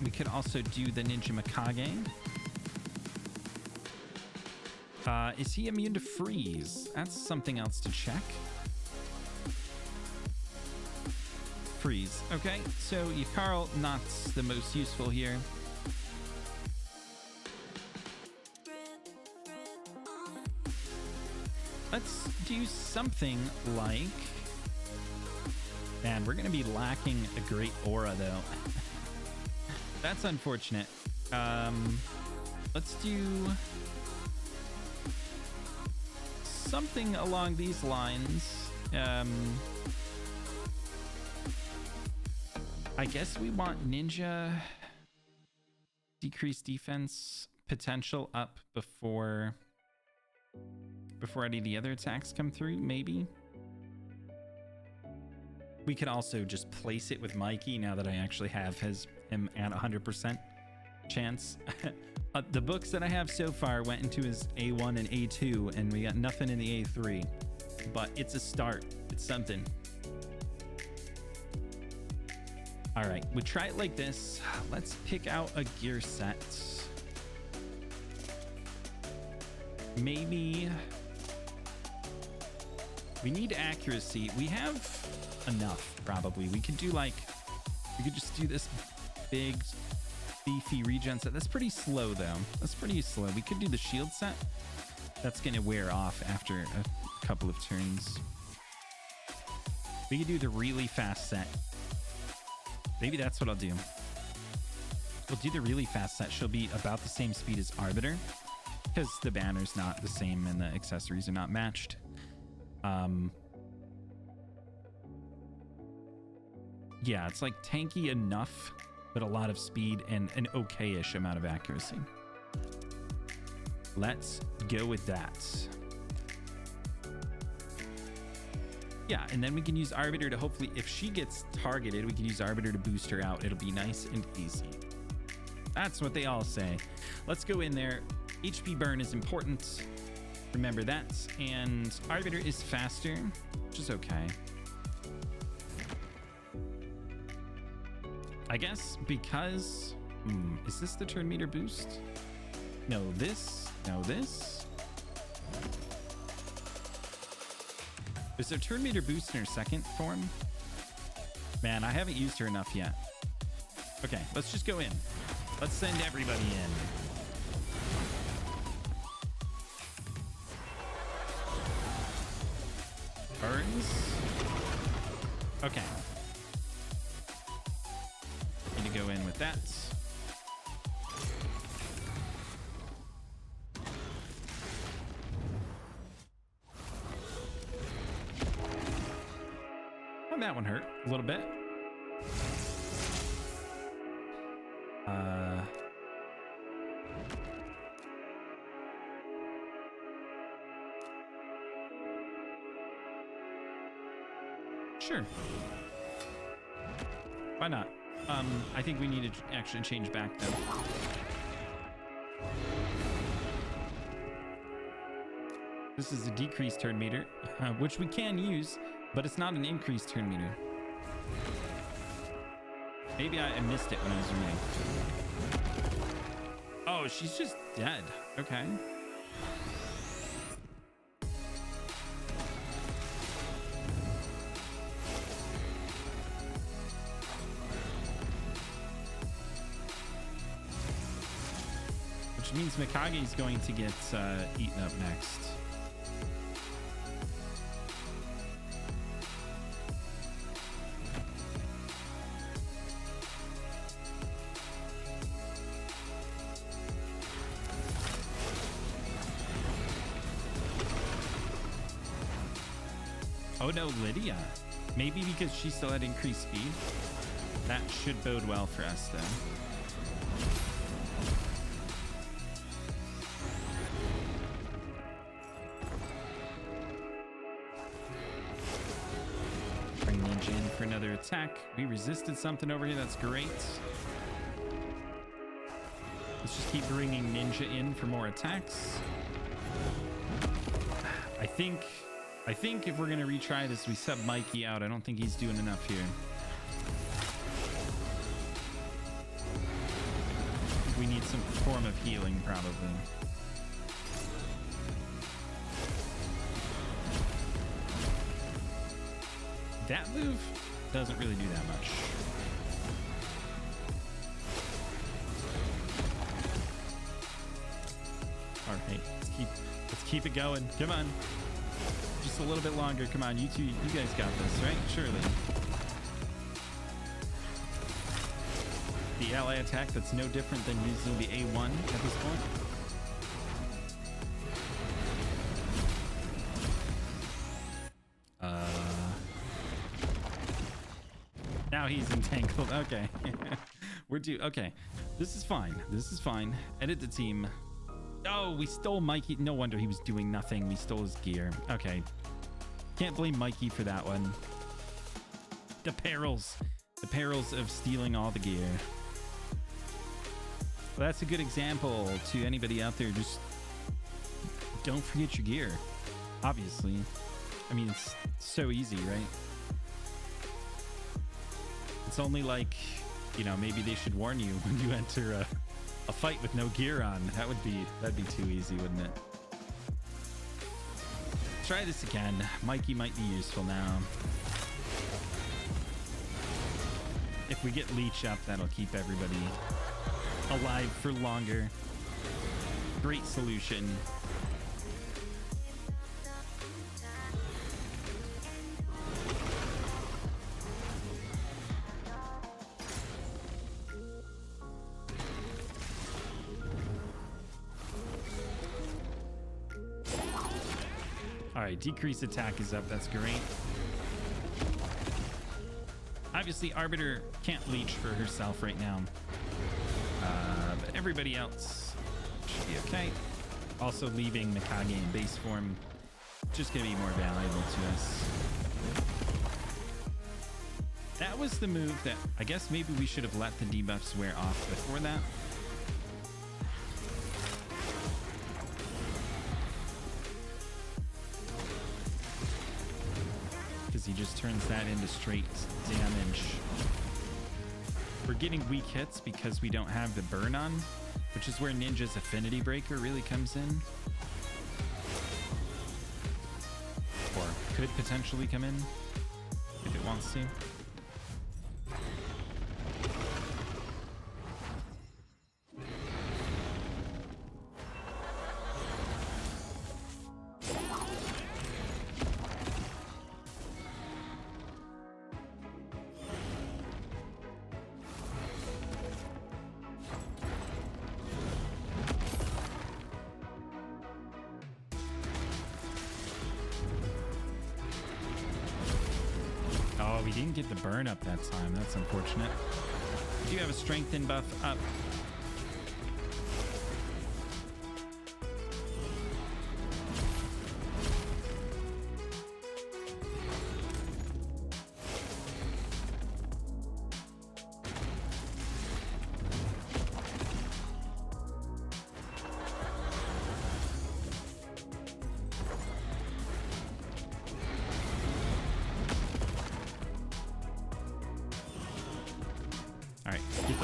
S1: We could also do the Ninja Mikage. Is he immune to freeze? That's something else to check. Freeze. Okay, so Yakarl, not the most useful here. Let's do something like... Man, we're going to be lacking a great aura, though. That's unfortunate. Let's do something along these lines. I guess we want Ninja decrease defense potential up before any of the other attacks come through, maybe. We could also just place it with Mikey now that I actually have him at 100% chance. The books that I have so far went into his A1 and A2, and we got nothing in the A3. But it's a start. It's something. All right, we try it like this. Let's pick out a gear set. Maybe we need accuracy. We have enough, probably. We could just do this big beefy regen set. That's pretty slow, though. That's pretty slow. We could do the shield set. That's gonna wear off after a couple of turns. We could do the really fast set. Maybe that's what I'll do. We'll do the really fast set. She'll be about the same speed as Arbiter, because the banner's not the same and the accessories are not matched. Yeah, it's like tanky enough, but a lot of speed and an okay-ish amount of accuracy. Let's go with that. Yeah, and then we can use Arbiter to hopefully, if she gets targeted, we can use Arbiter to boost her out. It'll be nice and easy. That's what they all say. Let's go in there. HP burn is important. Remember that. And Arbiter is faster, which is okay. I guess because... is this the turn meter boost? No, this. No, this. Is there turn meter boost in her second form? Man, I haven't used her enough yet. Okay, let's just go in. Let's send everybody in. Burns. Okay. Need to go in with that. Oh, that one hurt a little bit. Sure. Why not? I think we need to actually change back then. This is a decreased turn meter, which we can use, but it's not an increased turn meter. Maybe I missed it when I was reading. Oh, she's just dead. Okay. Which means Mikage is going to get eaten up next. Oh no, Lydia. Maybe because she still had increased speed. That should bode well for us then. Bring Ninja in for another attack. We resisted something over here. That's great. Let's just keep bringing Ninja in for more attacks. I think if we're going to retry this, we sub Mikey out. I don't think he's doing enough here. We need some form of healing, probably. That move doesn't really do that much. All right, let's keep it going. Come on. Just a little bit longer. Come on, you two, you guys got this, right? Surely. The ally attack that's no different than using the A1 at this point. Now he's entangled. Okay. Okay. This is fine. This is fine. Edit the team. Oh, we stole Mikey. No wonder he was doing nothing. We stole his gear. Okay. Can't blame Mikey for that one. The perils. The perils of stealing all the gear. Well, that's a good example to anybody out there. Just don't forget your gear. Obviously. I mean, it's so easy, right? It's only like, you know, maybe they should warn you when you enter a fight with no gear on. That'd be too easy, wouldn't it? Try this again. Mikey might be useful now. If we get Leech up, that'll keep everybody alive for longer. Great solution. All right, decrease attack is up. That's great. Obviously, Arbiter can't leech for herself right now. But everybody else should be okay. Also leaving Mikage in base form, just going to be more valuable to us. That was the move that I guess maybe we should have let the debuffs wear off before that. Because he just turns that into straight damage. We're getting weak hits because we don't have the burn on, which is where Ninja's Affinity Breaker really comes in. Or could potentially come in if it wants to. We didn't get the burn up that time. That's unfortunate. We do have a strengthen buff up.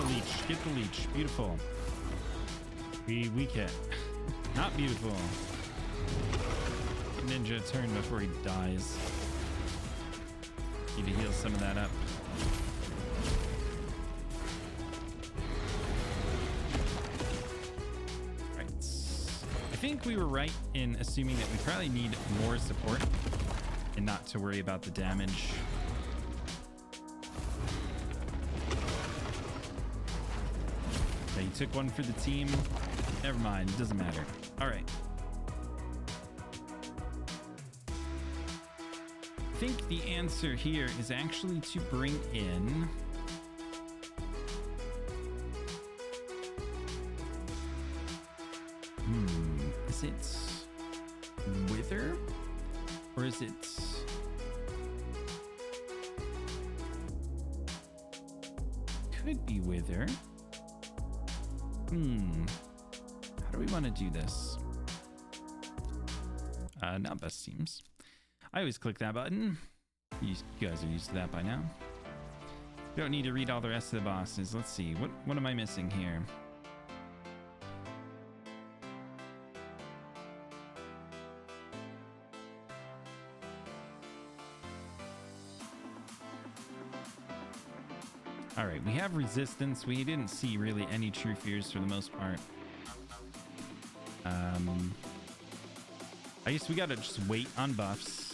S1: leech. Get the leech. Beautiful. We weak it. Not beautiful. Ninja turn before he dies. Need to heal some of that up. Right. I think we were right in assuming that we probably need more support and not to worry about the damage. Okay, he took one for the team. Never mind, it doesn't matter. All right. I think the answer here is actually to bring in is it Wither or is it could be Wither. How do we want to do this? Not best teams. I always click that button. You guys are used to that by now. Don't need to read all the rest of the bosses. Let's see. What am I missing here? All right, we have resistance. We didn't see really any true fears for the most part. I guess we gotta just wait on buffs.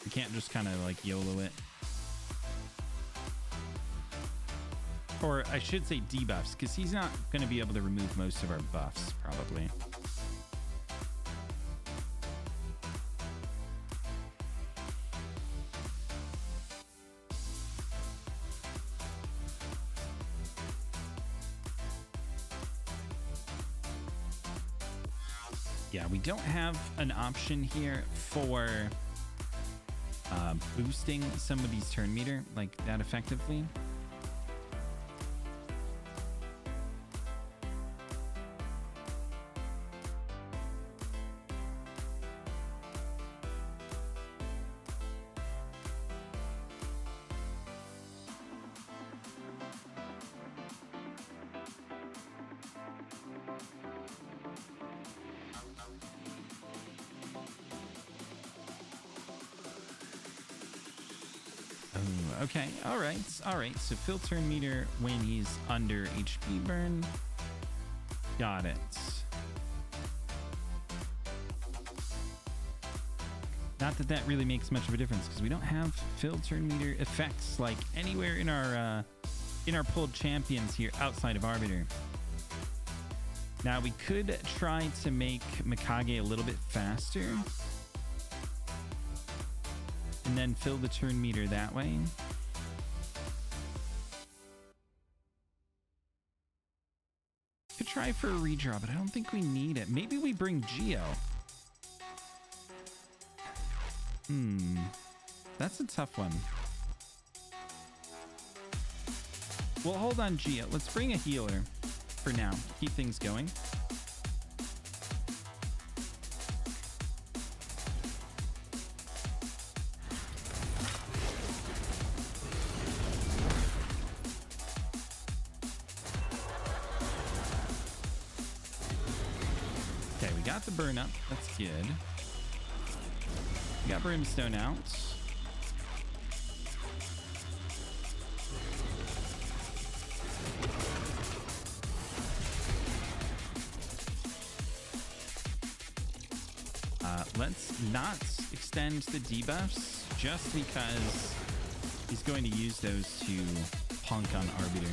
S1: We can't just kind of like YOLO it. Or I should say debuffs, because he's not going to be able to remove most of our buffs, probably. Yeah, we don't have an option here for boosting somebody's turn meter like that effectively. Okay, all right. So fill turn meter when he's under HP burn. Got it. Not that that really makes much of a difference because we don't have fill turn meter effects like anywhere in our pulled champions here outside of Arbiter. Now we could try to make Mikage a little bit faster and then fill the turn meter that way. Could try for a redraw, but I don't think we need it. Maybe we bring Geo. That's a tough one. We'll hold on Geo. Let's bring a healer for now. Keep things going. Okay, we got the burn up. That's good. We got Brimstone out. Let's not extend the debuffs just because he's going to use those to punk on Arbiter.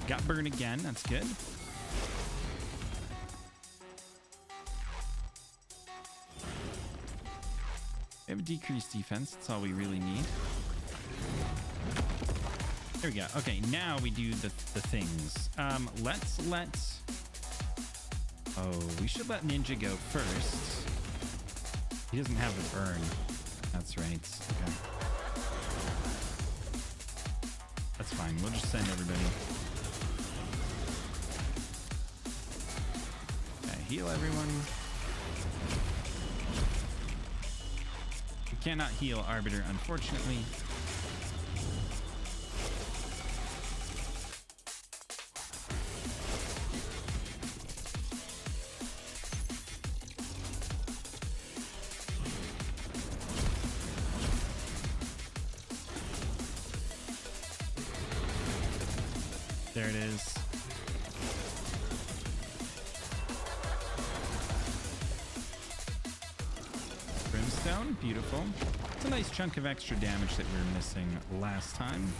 S1: Got burn again. That's good. We have a decreased defense. That's all we really need. There we go. Okay, now we do the things. Let's let... Oh, we should let Ninja go first. He doesn't have a burn. That's right. Okay. fine. We'll just send everybody. Okay, heal everyone. We cannot heal Arbiter, unfortunately. There it is. Brimstone, beautiful. It's a nice chunk of extra damage that we were missing last time.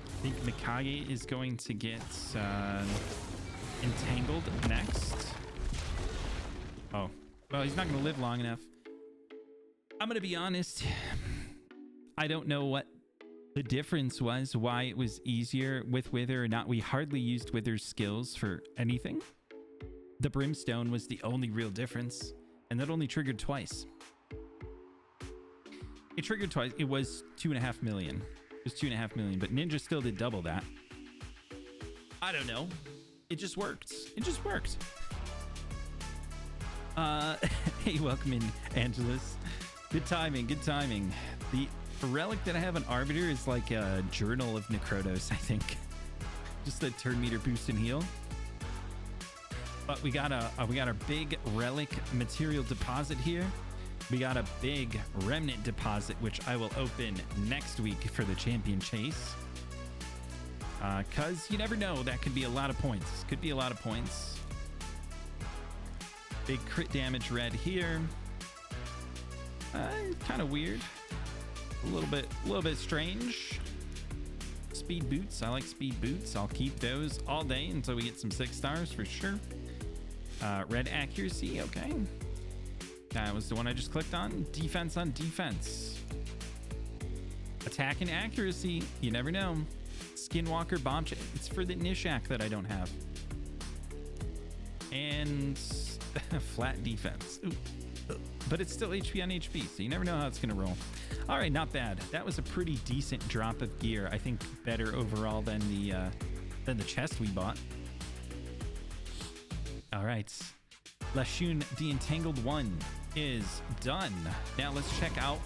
S1: I think Mikage is going to get Entangled next. Oh, well, he's not going to live long enough. I'm going to be honest. I don't know what the difference was, why it was easier with Wither or not. We hardly used Wither's skills for anything. The Brimstone was the only real difference, and that only triggered twice. It triggered twice. It was 2.5 million. It was 2.5 million, but Ninja still did double that. I don't know. It just worked. It just worked. Hey, welcome in, Angelus. Good timing, good timing. The relic that I have on Arbiter is like a Journal of Necrodos, I think. Just a turn meter boost and heal. But we got our big relic material deposit here. We got a big remnant deposit, which I will open next week for the champion chase. Cause you never know, that could be a lot of points. Could be a lot of points. Big crit damage red here. Kind of weird. A little bit strange. Speed boots. I like speed boots. I'll keep those all day until we get some 6 stars for sure. Red accuracy. Okay. That was the one I just clicked on. Defense on defense. Attack and accuracy. You never know. Skinwalker bomb. It's for the Nishak that I don't have. And flat defense. Ooh. But it's still HP on HP, so you never know how it's going to roll. All right, not bad. That was a pretty decent drop of gear. I think better overall than the chest we bought. All right. Leshun, the Entangled One is done. Now let's check out.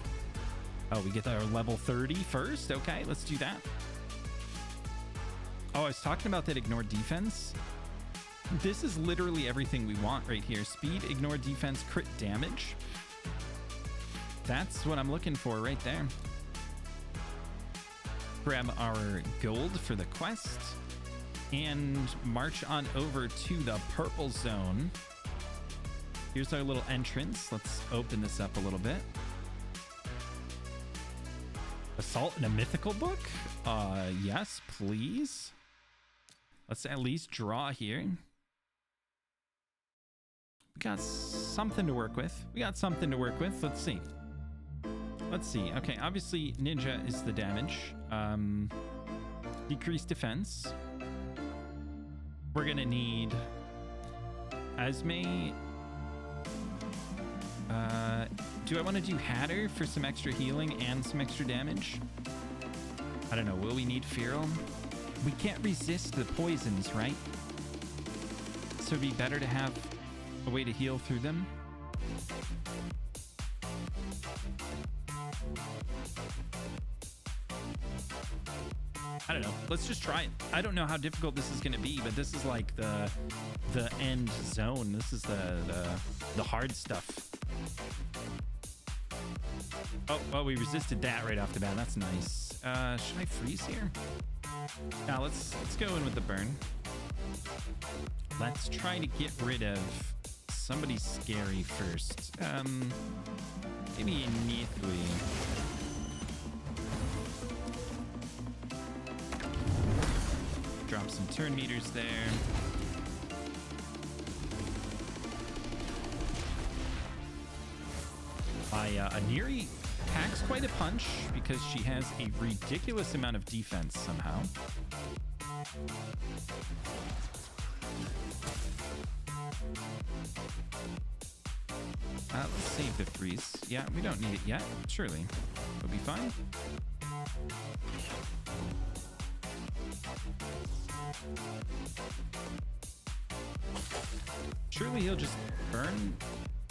S1: Oh, we get our level 30 first. Okay, let's do that. Oh, I was talking about that ignore defense. This is literally everything we want right here. Speed, ignore defense, crit damage. That's what I'm looking for right there. Grab our gold for the quest and march on over to the purple zone. Here's our little entrance. Let's open this up a little bit. Assault in a mythical book? Yes, please. Let's at least draw here. We got something to work with. Let's see. Okay, obviously Ninja is the damage. Decreased defense. We're gonna need Esme. Do I want to do Hatter for some extra healing and some extra damage? I don't know. Will we need Feral? We can't resist the poisons, right? So it'd be better to have a way to heal through them. I don't know. Let's just try it. I don't know how difficult this is going to be, but this is like the end zone. This is the hard stuff. Oh, well, we resisted that right off the bat. That's nice. Should I freeze here? Now let's go in with the burn. Let's try to get rid of somebody scary first. Maybe Neathley. Drop some turn meters there. Aniri packs quite a punch because she has a ridiculous amount of defense somehow. save the freeze. Yeah, we don't need it yet. Surely. It'll be fine. Surely he'll just burn.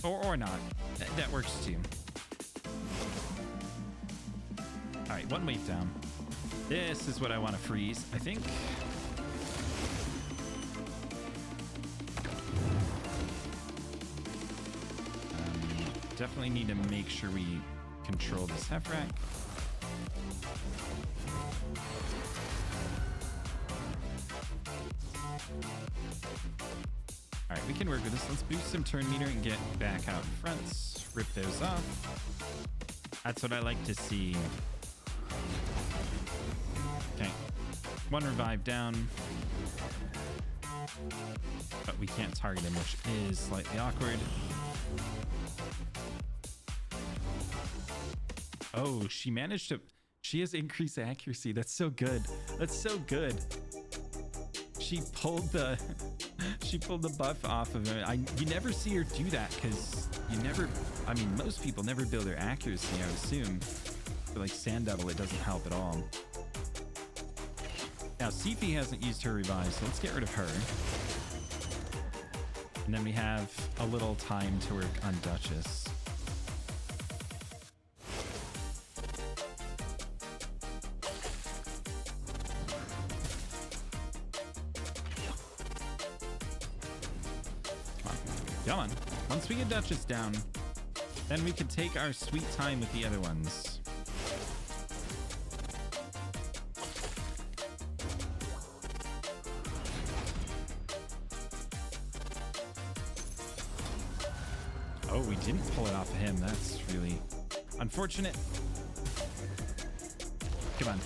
S1: Or not. That works too. Alright, one wave down. This is what I want to freeze, I think. Definitely need to make sure we control this Hefrak. All right, we can work with this. Let's boost some turn meter and get back out in front. Rip those off. That's what I like to see. Okay, one revive down. But we can't target him, which is slightly awkward. Oh, she managed to... She has increased accuracy. That's so good. That's so good. She pulled the... She pulled the buff off of him. You never see her do that because you never... I mean, most people never build their accuracy, I would assume. For like Sand Devil, it doesn't help at all. Now, Sifi hasn't used her revive, so let's get rid of her. And then we have a little time to work on Duchess. Come on. Once we get Duchess down, then we can take our sweet time with the other ones. Oh, we didn't pull it off of him. That's really unfortunate. Come on.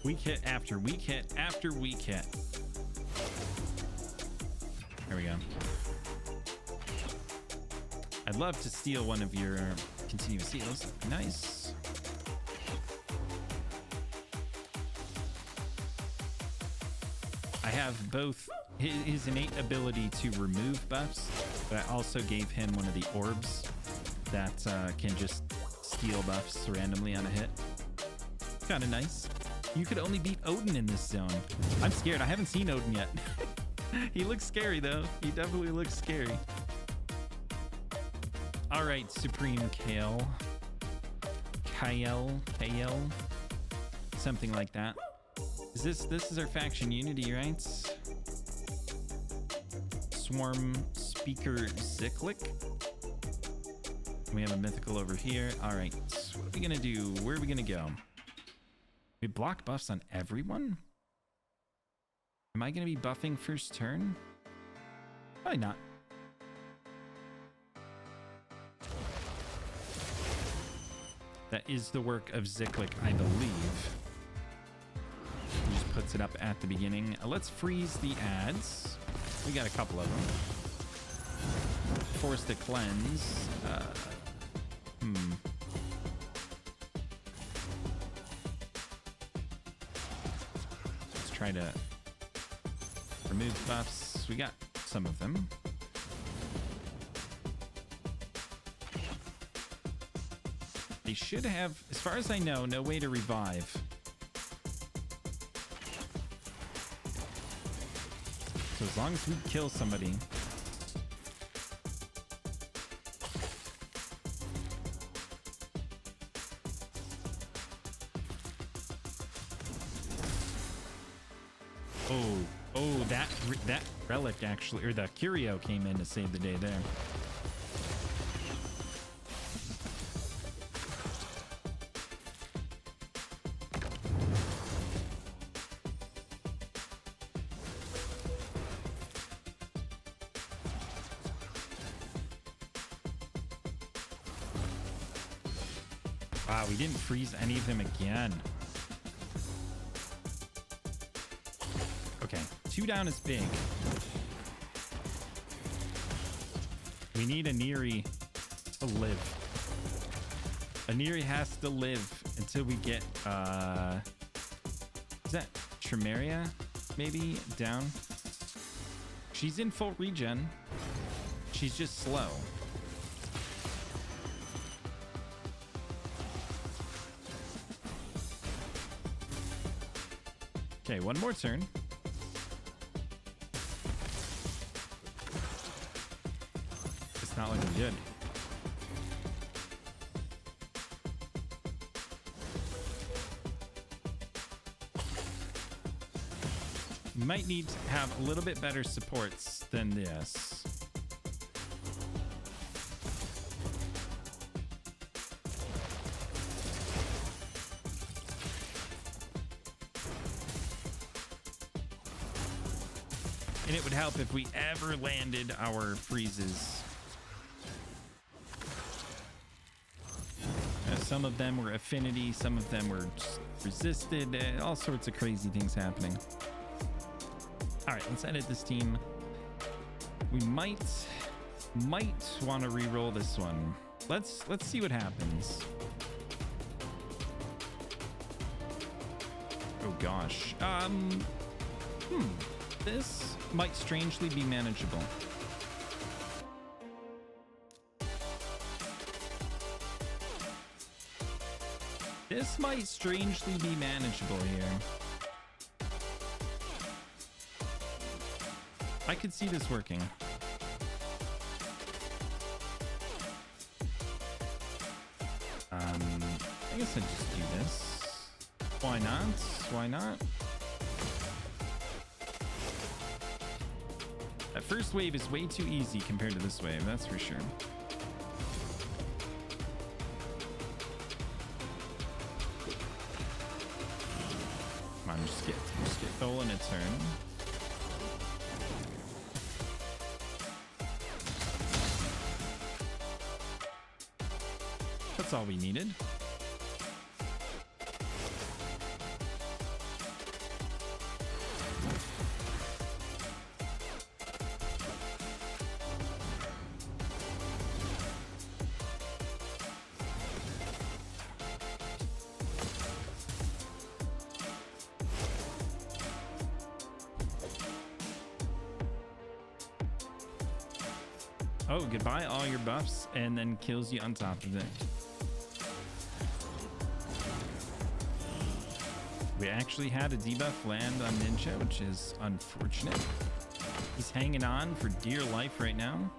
S1: Weak hit after weak hit after weak hit. There we go. I'd love to steal one of your continuous heals. Nice. I have both his innate ability to remove buffs, but I also gave him one of the orbs that can just steal buffs randomly on a hit. Kind of nice. You could only beat Odin in this zone. I'm scared. I haven't seen Odin yet. He looks scary, though. He definitely looks scary. All right, Supreme Kale. Kale. Something like that. This is our faction unity, right? Swarm Speaker Cyclic. We have a mythical over here. All right, what are we gonna do? Where are we gonna go? We block buffs on everyone? Am I gonna be buffing first turn? Probably not. That is the work of Ziklik, I believe. He just puts it up at the beginning. Let's freeze the ads. We got a couple of them. Force to cleanse. Let's try to remove buffs. We got some of them. They should have, as far as I know, no way to revive. So as long as we kill somebody. Oh, that relic actually, or the Curio came in to save the day there. Wow, we didn't freeze any of them again. Okay, 2 down is big. We need Aniri to live. Aniri has to live until we get, is that Tremeria? Maybe down? She's in full regen. She's just slow. Okay, one more turn. It's not looking good. Might need to have a little bit better supports than this. And it would help if we ever landed our freezes. Some of them were affinity, some of them were just resisted, all sorts of crazy things happening. All right, let's edit this team. We might want to re-roll this one. Let's see what happens. Oh gosh. This might strangely be manageable. This might strangely be manageable here. I could see this working. I guess I'd just do this. Why not? Why not? That first wave is way too easy compared to this wave, that's for sure. Come on, just get Tholen a turn. That's all we needed. Oh, goodbye all your buffs, and then kills you on top of it. We actually had a debuff land on Ninja, which is unfortunate. He's hanging on for dear life right now.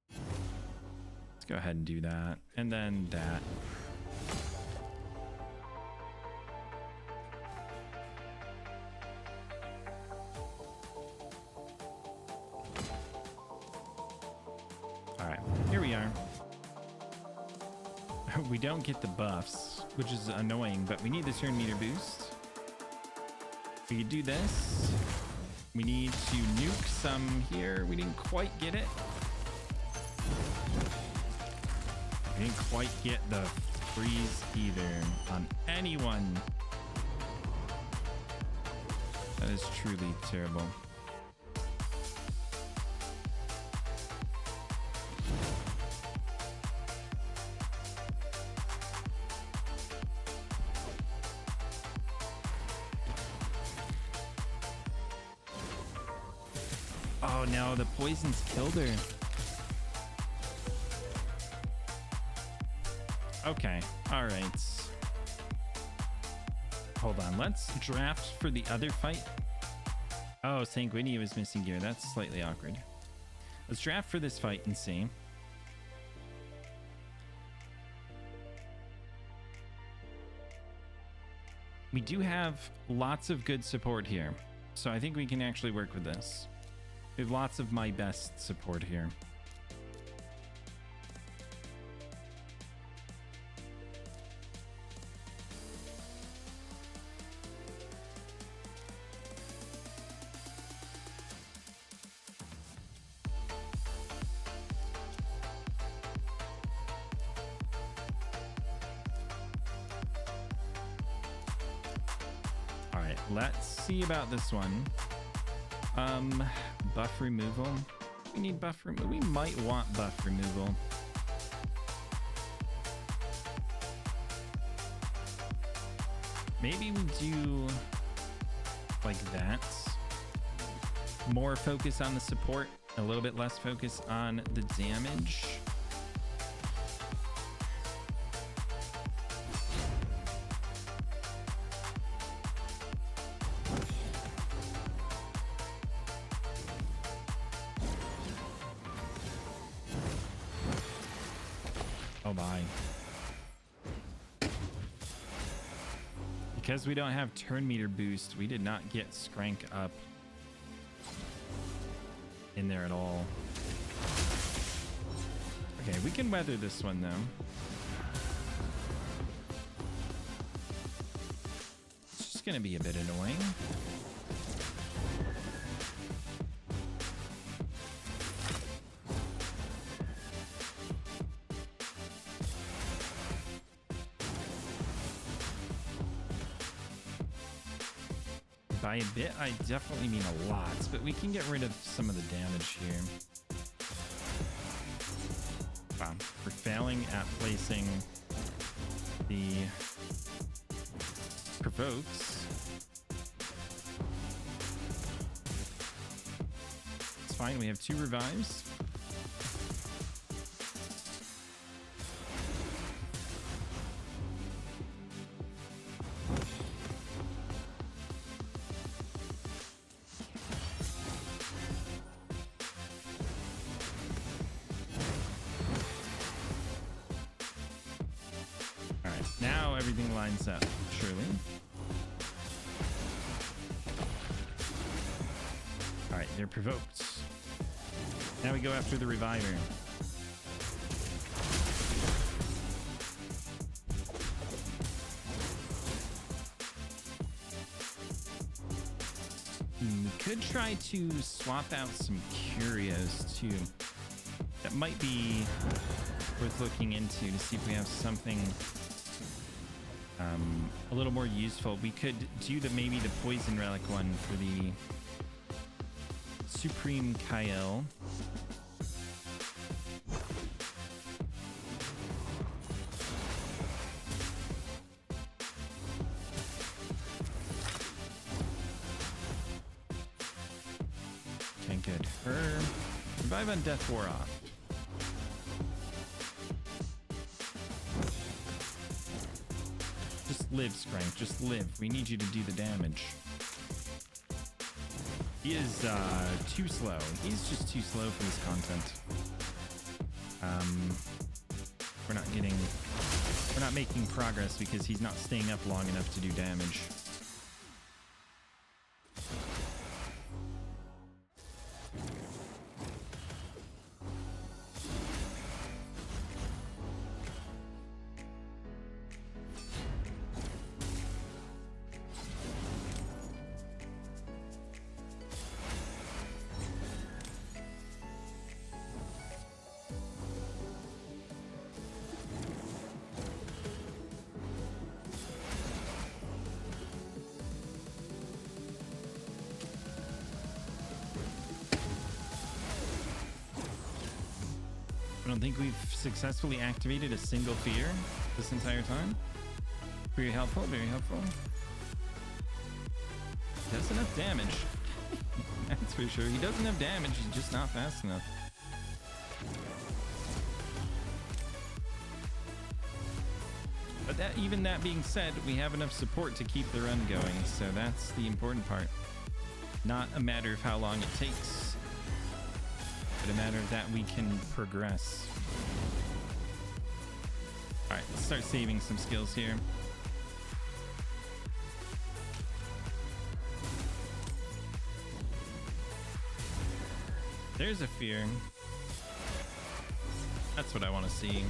S1: Let's go ahead and do that. And then that. All right, here we are. We don't get the buffs, which is annoying, but we need the turn meter boost. We could do this. We need to nuke some here. We didn't quite get it. We didn't quite get the freeze either on anyone. That is truly terrible. Oh no, the poison's killed her. Okay, all right. Hold on, let's draft for the other fight. Oh, Sanguinea was missing gear. That's slightly awkward. Let's draft for this fight and see. We do have lots of good support here, so I think we can actually work with this. We have lots of my best support here. All right, let's see about this one. Buff removal. We need buff removal. We might want buff removal. Maybe we do like that. More focus on the support, a little bit less focus on the damage. Oh, bye. Because we don't have turn meter boost, we did not get Skrank up in there at all. Okay, we can weather this one though. It's just gonna be a bit annoying. By a bit, I definitely mean a lot, but we can get rid of some of the damage here. Wow, we're failing at placing the provokes. It's fine, we have 2 revives. Now everything lines up, surely. All right, they're provoked. Now we go after the reviver. We could try to swap out some Curios too. That might be worth looking into to see if we have something a little more useful. We could do maybe the poison relic one for the Supreme Kyle. Okay, good. Her revive on death wore off. Live, Skrank. Just live. We need you to do the damage. He is too slow. He's just too slow for this content. We're not making progress because he's not staying up long enough to do damage. I don't think we've successfully activated a single fear this entire time. Very helpful, very helpful. Does enough damage. That's for sure. He does enough damage, he's just not fast enough. But even that being said, we have enough support to keep the run going, so that's the important part. Not a matter of how long it takes, but a matter of that we can progress. All right, let's start saving some skills here. There's a fear. That's what I want to see.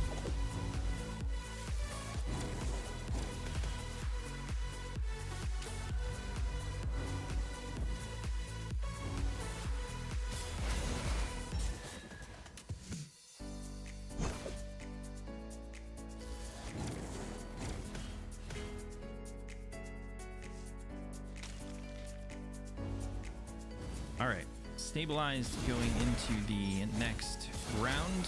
S1: All right, stabilized going into the next round.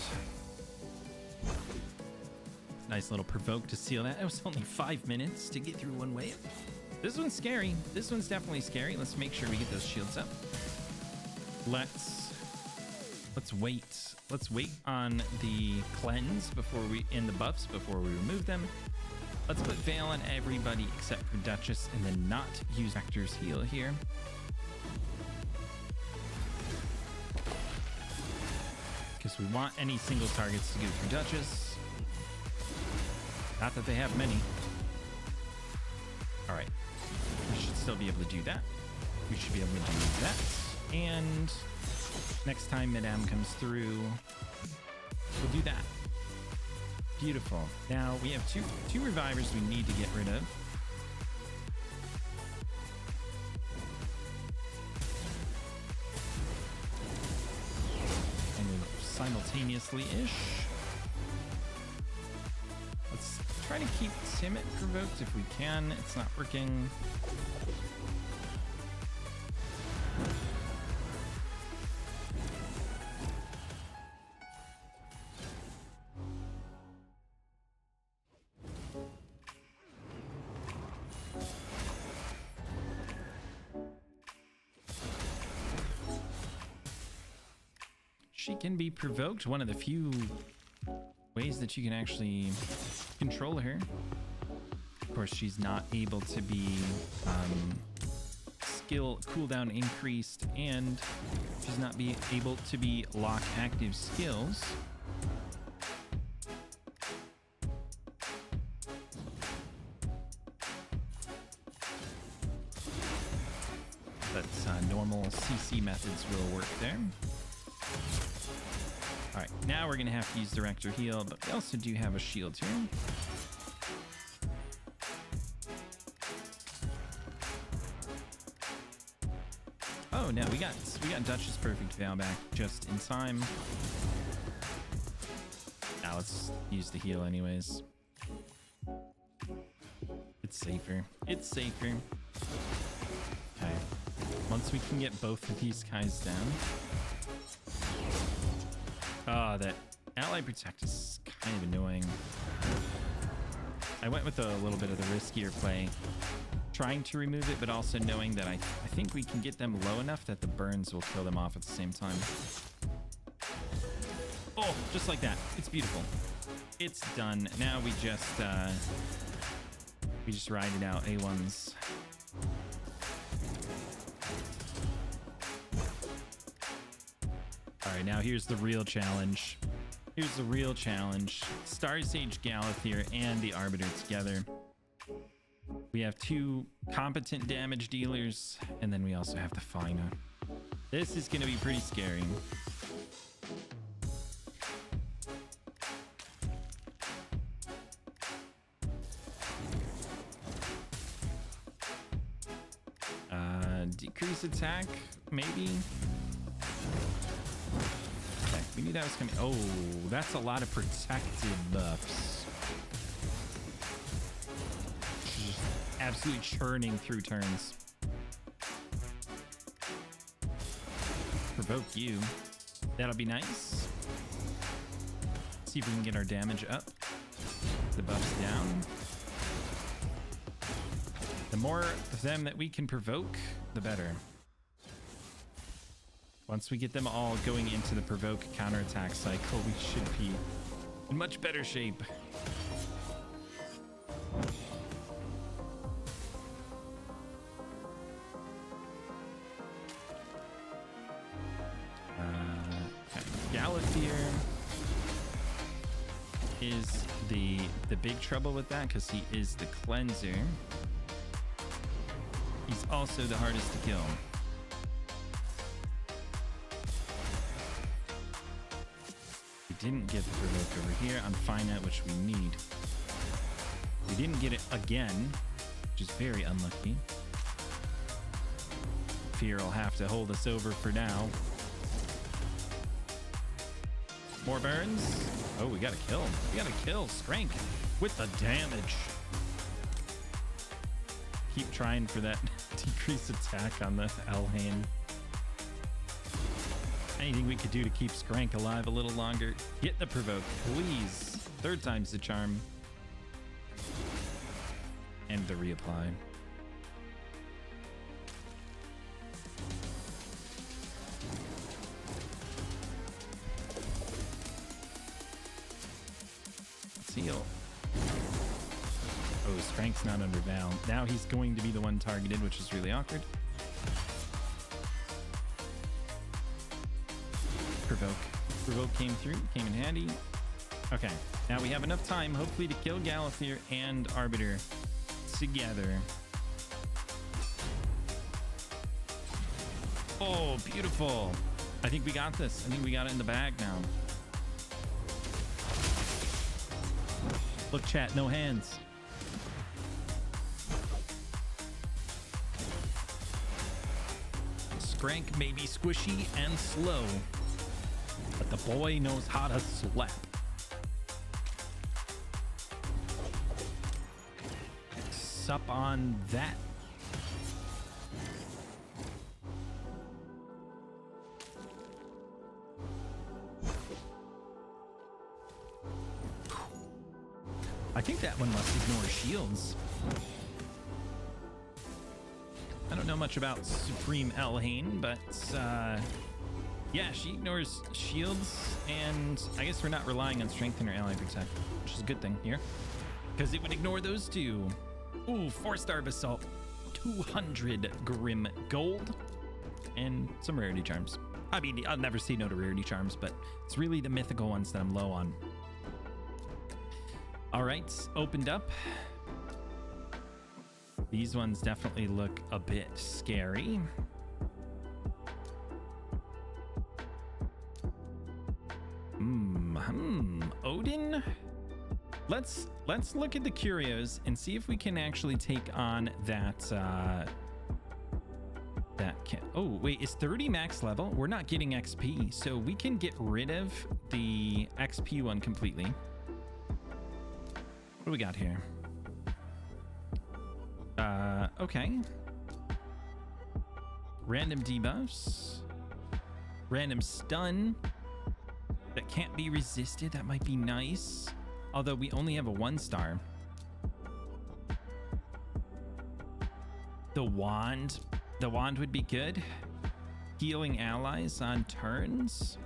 S1: Nice little provoke to seal that. It was only 5 minutes to get through one wave. This one's scary. This one's definitely scary. Let's make sure we get those shields up. Let's wait. Let's wait on the cleanse before and the buffs before we remove them. Let's put Veil on everybody except for Duchess and then not use Vector's heal here. Because we want any single targets to go through Duchess. Not that they have many. All right. We should still be able to do that. We should be able to do that. And next time Madame comes through, we'll do that. Beautiful. Now we have two revivers we need to get rid of. And simultaneously-ish. Let's try to keep Timid provoked if we can. It's not working. She can be provoked. One of the few ways that you can actually control her. Of course, she's not able to be skill cooldown increased, and she's not able to be lock active skills. But normal CC methods will work there. All right, now we're gonna have to use Director Heal, but we also do have a shield here. Oh no, we got Duchess Perfect Vow back just in time. Now let's use the heal anyways. It's safer. It's safer. Okay. Once we can get both of these guys down. Oh, that Ally Protect is kind of annoying. I went with a little bit of the riskier play, trying to remove it, but also knowing that I think we can get them low enough that the burns will kill them off at the same time. Oh, just like that. It's beautiful. It's done. Now we just ride it out. A1s. All right, now here's the real challenge. Here's the real challenge. Star Sage Galathier and the Arbiter together. We have two competent damage dealers, and then we also have the Fina. This is going to be pretty scary. Decrease attack, maybe. Okay, we knew that was coming. Oh, that's a lot of protective buffs. Just absolutely churning through turns. Provoke you. That'll be nice. See if we can get our damage up. The buffs down. The more of them that we can provoke, the better. Once we get them all going into the provoke counterattack cycle, we should be in much better shape. Okay. Galathier is the big trouble with that because he is the cleanser. He's also the hardest to kill. We didn't get the provoke over here on Fina, which we need. We didn't get it again, which is very unlucky. Fear will have to hold us over for now. More burns. Oh, we gotta kill him. We gotta kill Skrank with the damage. Keep trying for that decrease attack on the Elhain. Anything we could do to keep Skrank alive a little longer. Get the provoke, please. Third time's the charm. And the reapply. Let's heal. Oh, Strank's not under Val. Now he's going to be the one targeted, which is really awkward. Provoke. Provoke came through, came in handy. Okay, now we have enough time, hopefully, to kill Galathir and Arbiter together. Oh, beautiful. I think we got this. I think we got it in the bag now. Look, chat, no hands. Skrank may be squishy and slow, but the boy knows how to slap. Sup on that. I think that one must ignore shields. I don't know much about Supreme Elhain, but yeah, she ignores shields, and I guess we're not relying on strength in her ally protect, which is a good thing here, because it would ignore those two. Ooh, 4-star Basalt, 200 Grim Gold, and some rarity charms. I mean, I'll never say no to rarity charms, but it's really the mythical ones that I'm low on. All right, opened up. These ones definitely look a bit scary. Odin. Let's look at the Curios and see if we can actually take on that oh wait, is 30 max level? We're not getting XP, so we can get rid of the XP one completely. What do we got here? Okay. Random debuffs. Random stun that can't be resisted. That might be nice. Although we only have a 1-star. The wand. The wand would be good. Healing allies on turns.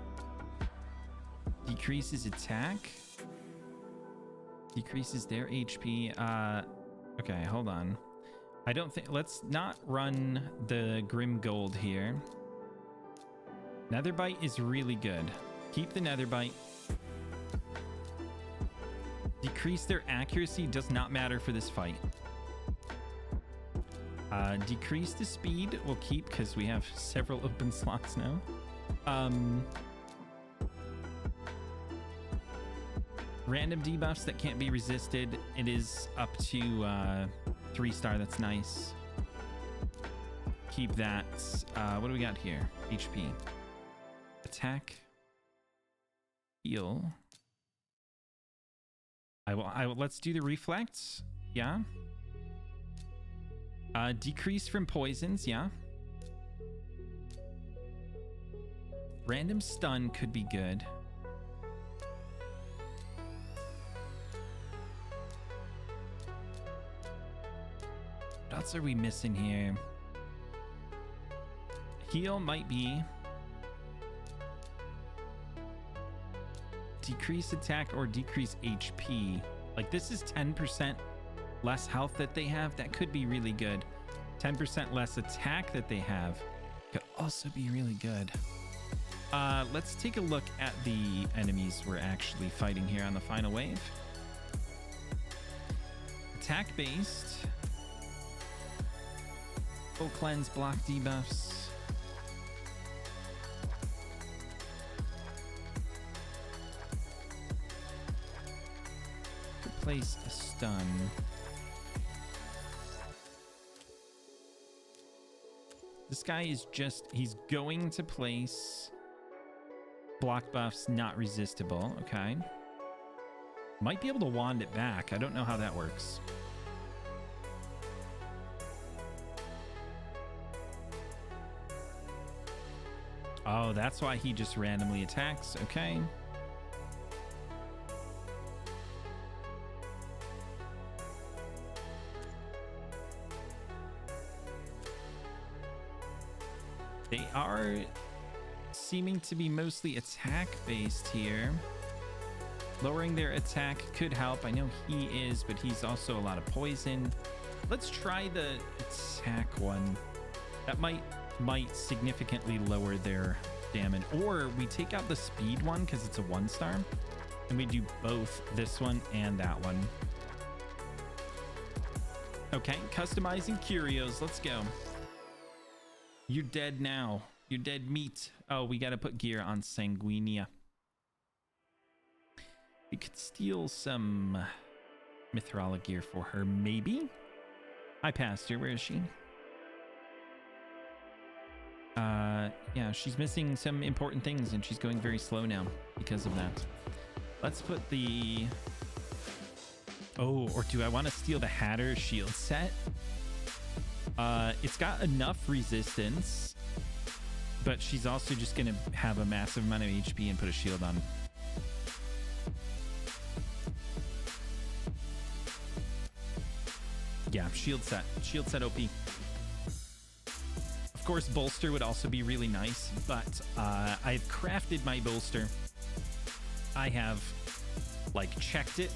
S1: Decreases attack. Decreases their HP. Okay, hold on. I don't think... Let's not run the Grim Gold here. Netherbite is really good. Keep the Netherbite. Decrease their accuracy does not matter for this fight. Decrease the speed we'll keep because we have several open slots now. Random debuffs that can't be resisted. It is up to 3-star. That's nice. Keep that. What do we got here? HP. Attack. Heal. I will. Let's do the reflect. Yeah. Decrease from poisons. Yeah. Random stun could be good. What else are we missing here? Heal might be. Decrease attack or decrease HP. Like, this is 10% less health that they have. That could be really good. 10% less attack that they have could also be really good. Let's take a look at the enemies we're actually fighting here on the final wave. Attack based. Full cleanse, block debuffs. Place a stun. This guy is just, he's going to place block buffs not resistible. Okay. Might be able to wand it back. I don't know how that works. Oh, that's why he just randomly attacks. Okay. They are seeming to be mostly attack based here. Lowering their attack could help. I know he is, but he's also a lot of poison. Let's try the attack one. That might significantly lower their damage. Or we take out the speed one because it's a 1-star. And we do both this one and that one. Okay, customizing Curios. Let's go. You're dead now. You're dead meat. Oh, we got to put gear on Sanguinia. We could steal some Mithrala gear for her, maybe? I passed her. Where is she? Yeah, she's missing some important things and she's going very slow now because of that. Let's put the... Oh, or do I want to steal the Hatter shield set? It's got enough resistance, but she's also just going to have a massive amount of HP and put a shield on. Yeah, shield set OP. Of course, bolster would also be really nice, but I've crafted my bolster. I have like checked it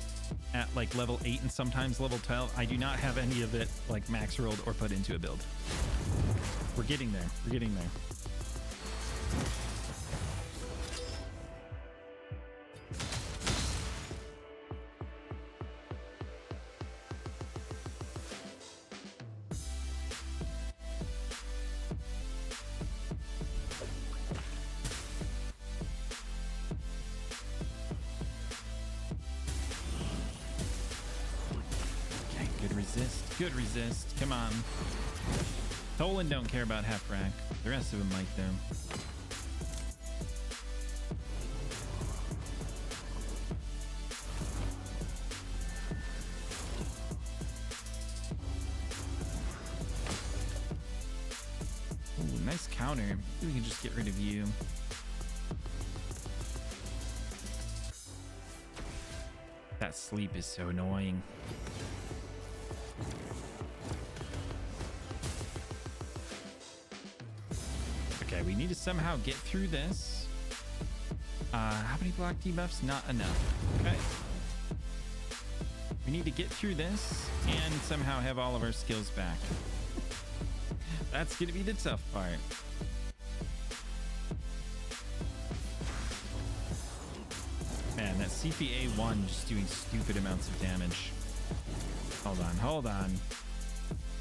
S1: at like level 8 and sometimes level 12. I do not have any of it like max rolled or put into a build. We're getting there. We're getting there. Good resist. Come on. Tholen don't care about half rack. The rest of them might though. Ooh, nice counter. Maybe we can just get rid of you. That sleep is so annoying. Okay, we need to somehow get through this. How many block debuffs? Not enough. Okay. We need to get through this and somehow have all of our skills back. That's gonna be the tough part. Man, that CPA 1 just doing stupid amounts of damage. Hold on.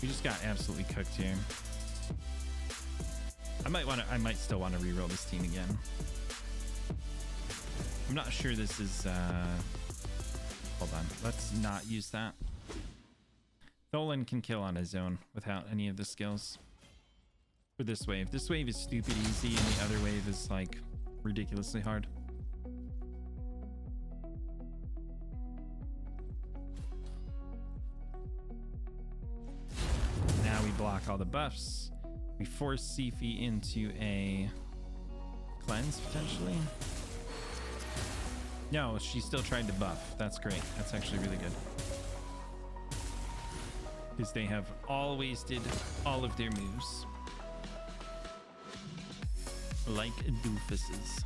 S1: We just got absolutely cooked here. I might still want to reroll this team again. I'm not sure this is hold on. Let's not use that. Tholen can kill on his own without any of the skills. For this wave. This wave is stupid easy and the other wave is like ridiculously hard. Now we block all the buffs. We force Sifi into a cleanse, potentially. No, she still tried to buff. That's great. That's actually really good. Because they have all wasted all of their moves. Like doofuses.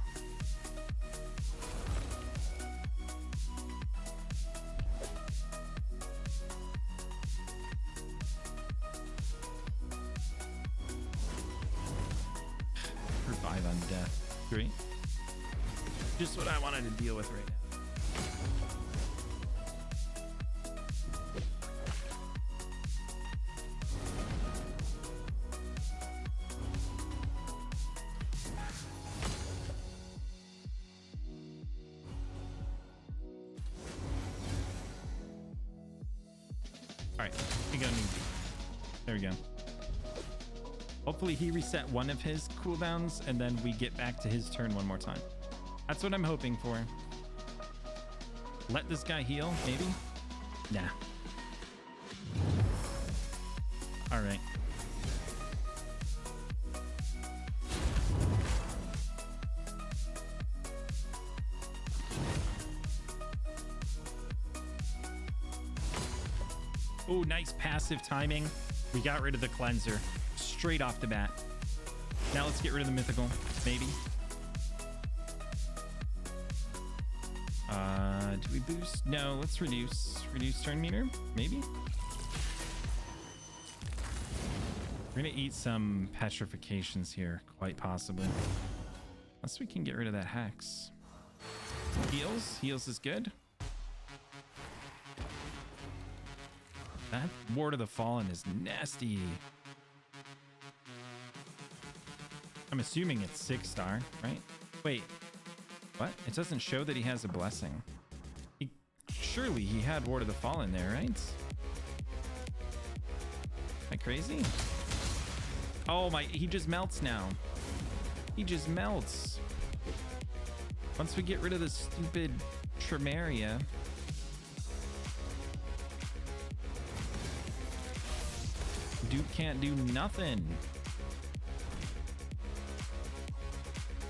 S1: Revive on death. Great. Just what I wanted to deal with right now. All right, we got a new. There we go. Hopefully he reset one of his cooldowns and then we get back to his turn one more time. That's what I'm hoping for. Let this guy heal, maybe? Nah. All right. Oh, nice passive timing. We got rid of the cleanser straight off the bat. Now let's get rid of the mythical, maybe. Do we boost? No, let's reduce. Reduce turn meter, maybe. We're gonna eat some petrifications here, quite possibly. Unless we can get rid of that hex. Heals is good. That Ward of the Fallen is nasty. I'm assuming it's 6-star, right? Wait, what? It doesn't show that he has a blessing. Surely he had Ward of the Fallen there, right? Am I crazy? Oh my, he just melts now. He just melts. Once we get rid of the stupid Tremeria. Dude can't do nothing.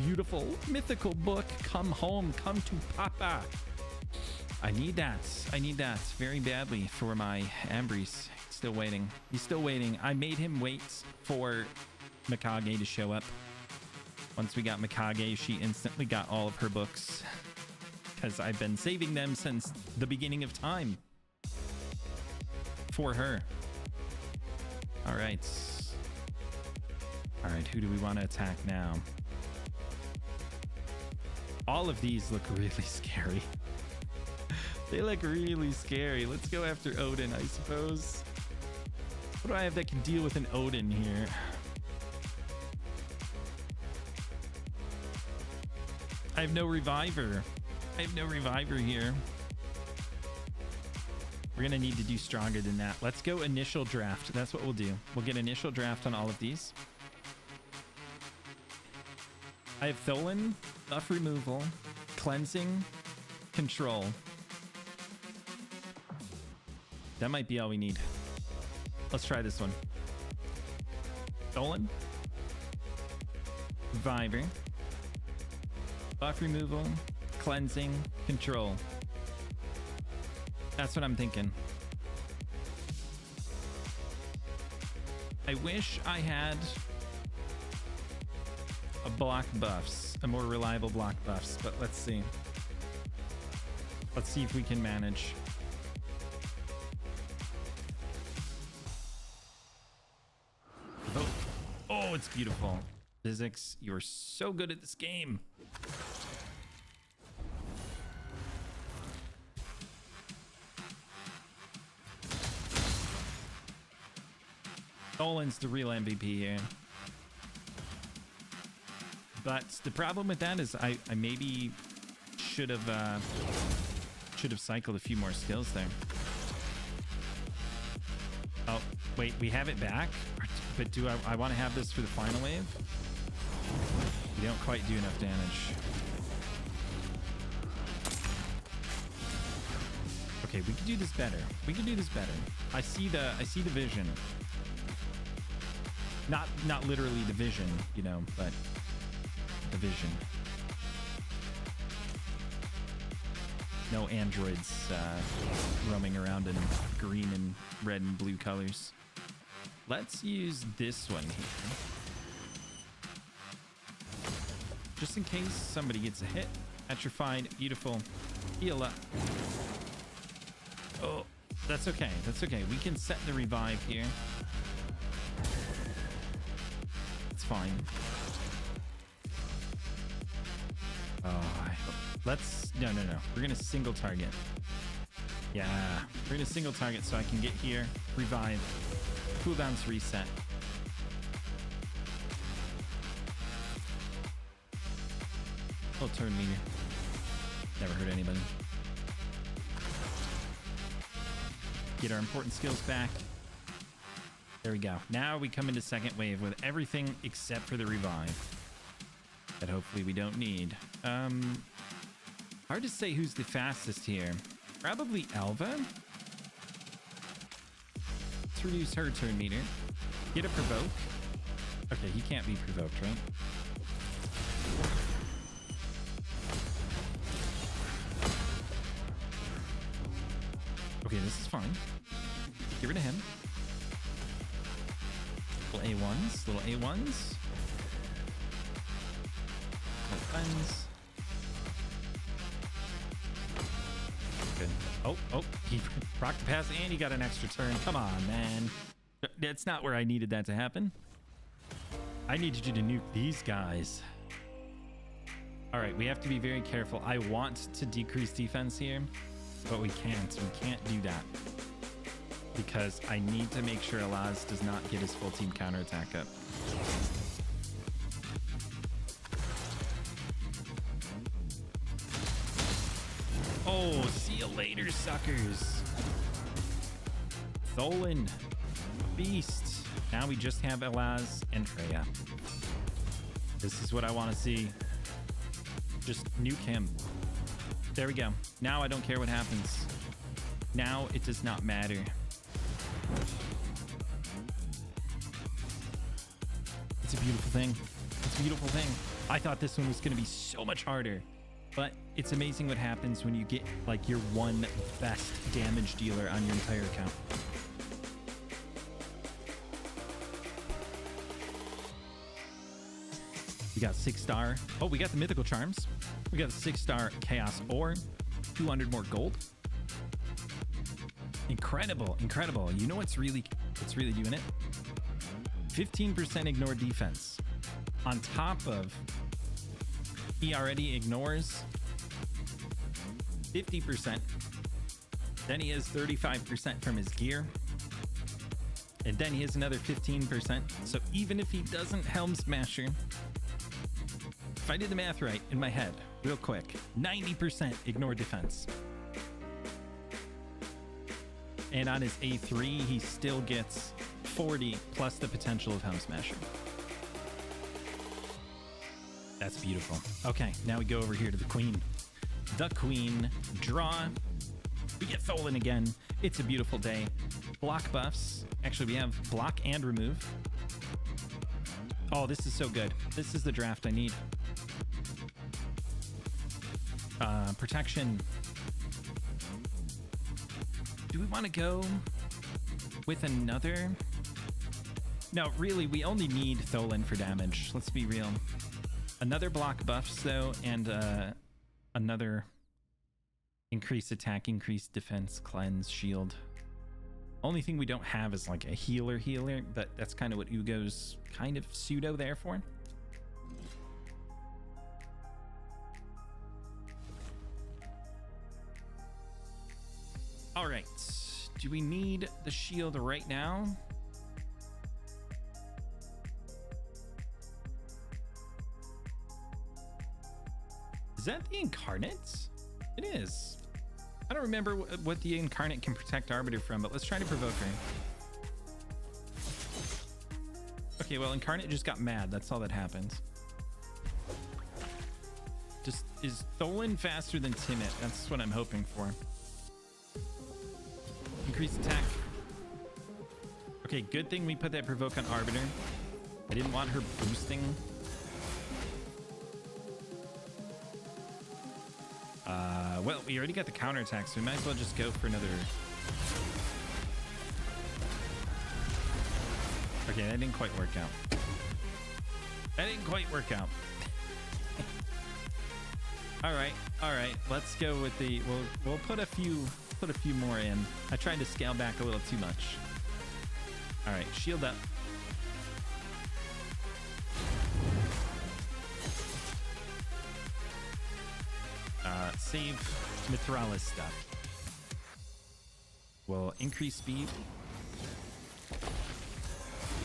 S1: Beautiful mythical book. Come home. Come to Papa. I need that. I need that very badly for my Ambries. Still waiting. He's still waiting. I made him wait for Mikage to show up. Once we got Mikage, she instantly got all of her books because I've been saving them since the beginning of time for her. All right. All right, who do we want to attack now? All of these look really scary. They look really scary. Let's go after Odin, I suppose. What do I have that can deal with an Odin here? I have no reviver. I have no reviver here. We're going to need to do stronger than that. Let's go initial draft. That's what we'll do. We'll get initial draft on all of these. I have Tholen, buff removal, cleansing, control. That might be all we need. Let's try this one. Tholen, reviver, buff removal, cleansing, control. That's what I'm thinking. I wish I had a block buffs, a more reliable block buffs, but let's see. Let's see if we can manage. Oh, it's beautiful. Physics, you're so good at this game. Tholen's the real MVP here. But the problem with that is I maybe should have cycled a few more skills there. Oh, wait, we have it back? But do I want to have this for the final wave? We don't quite do enough damage. Okay, we can do this better. We can do this better. I see the vision. Not literally the vision, you know, but the vision. No androids roaming around in green and red and blue colors. Let's use this one here. Just in case somebody gets a hit. Petrified, beautiful. Heal up. Oh, that's okay. That's okay. We can set the revive here. It's fine. Oh, let's... No. We're going to single target. Yeah. We're going to single target so I can get here. Revive. Cooldowns reset. Little turn meter. Never hurt anybody. Get our important skills back. There we go. Now we come into second wave with everything except for the revive. That hopefully we don't need. Hard to say who's the fastest here. Probably Elva. Let's reduce her turn meter. Get a provoke. Okay, he can't be provoked, right? Okay, this is fine. Get rid of him. Little A1s. Little A1s. Little cleanse. Good. Oh, he rocked the pass and he got an extra turn. Come on, man. That's not where I needed that to happen. I needed you to nuke these guys. All right, we have to be very careful. I want to decrease defense here, but we can't. We can't do that because I need to make sure Alaz does not get his full team counterattack up. Oh, see you later, suckers. Tholen, beast. Now we just have Alaz and Freya. This is what I want to see. Just nuke him. There we go. Now I don't care what happens. Now it does not matter. It's a beautiful thing. It's a beautiful thing. I thought this one was going to be so much harder, but it's amazing what happens when you get like your one best damage dealer on your entire account. We got 6-star. Oh, we got the mythical charms. We got a 6-star chaos ore, 200 more gold. Incredible, incredible. You know what's really doing it? 15% ignore defense. On top of he already ignores 50%. Then he has 35% from his gear. And then he has another 15%. So even if he doesn't Helm Smasher, if I did the math right in my head, real quick, 90% ignore defense. And on his A3, he still gets 40 plus the potential of Helm Smasher. That's beautiful. Okay, now we go over here to the Queen. The Queen, draw. We get Tholen again. It's a beautiful day. Block buffs. Actually, we have block and remove. Oh, this is so good. This is the draft I need. Protection. Do we want to go with another? No, really, we only need Tholen for damage. Let's be real. Another block buffs, though, and another increase attack, increase defense, cleanse, shield. Only thing we don't have is like a healer, but that's kind of what Ugo's kind of pseudo there for. All right, do we need the shield right now? Is that the Incarnate? It is. I don't remember what the Incarnate can protect Arbiter from, but let's try to provoke her. Okay, well, Incarnate just got mad. That's all that happened. Just is Tholen faster than Timid? That's what I'm hoping for. Increase attack. Okay, good thing we put that provoke on Arbiter. I didn't want her boosting. Well, we already got the counterattack, so we might as well just go for another. Okay, that didn't quite work out. That didn't quite work out. all right. Let's go with the. We'll put a few more in. I tried to scale back a little too much. All right, shield up. Save Mithrala's stuff. We'll increase speed.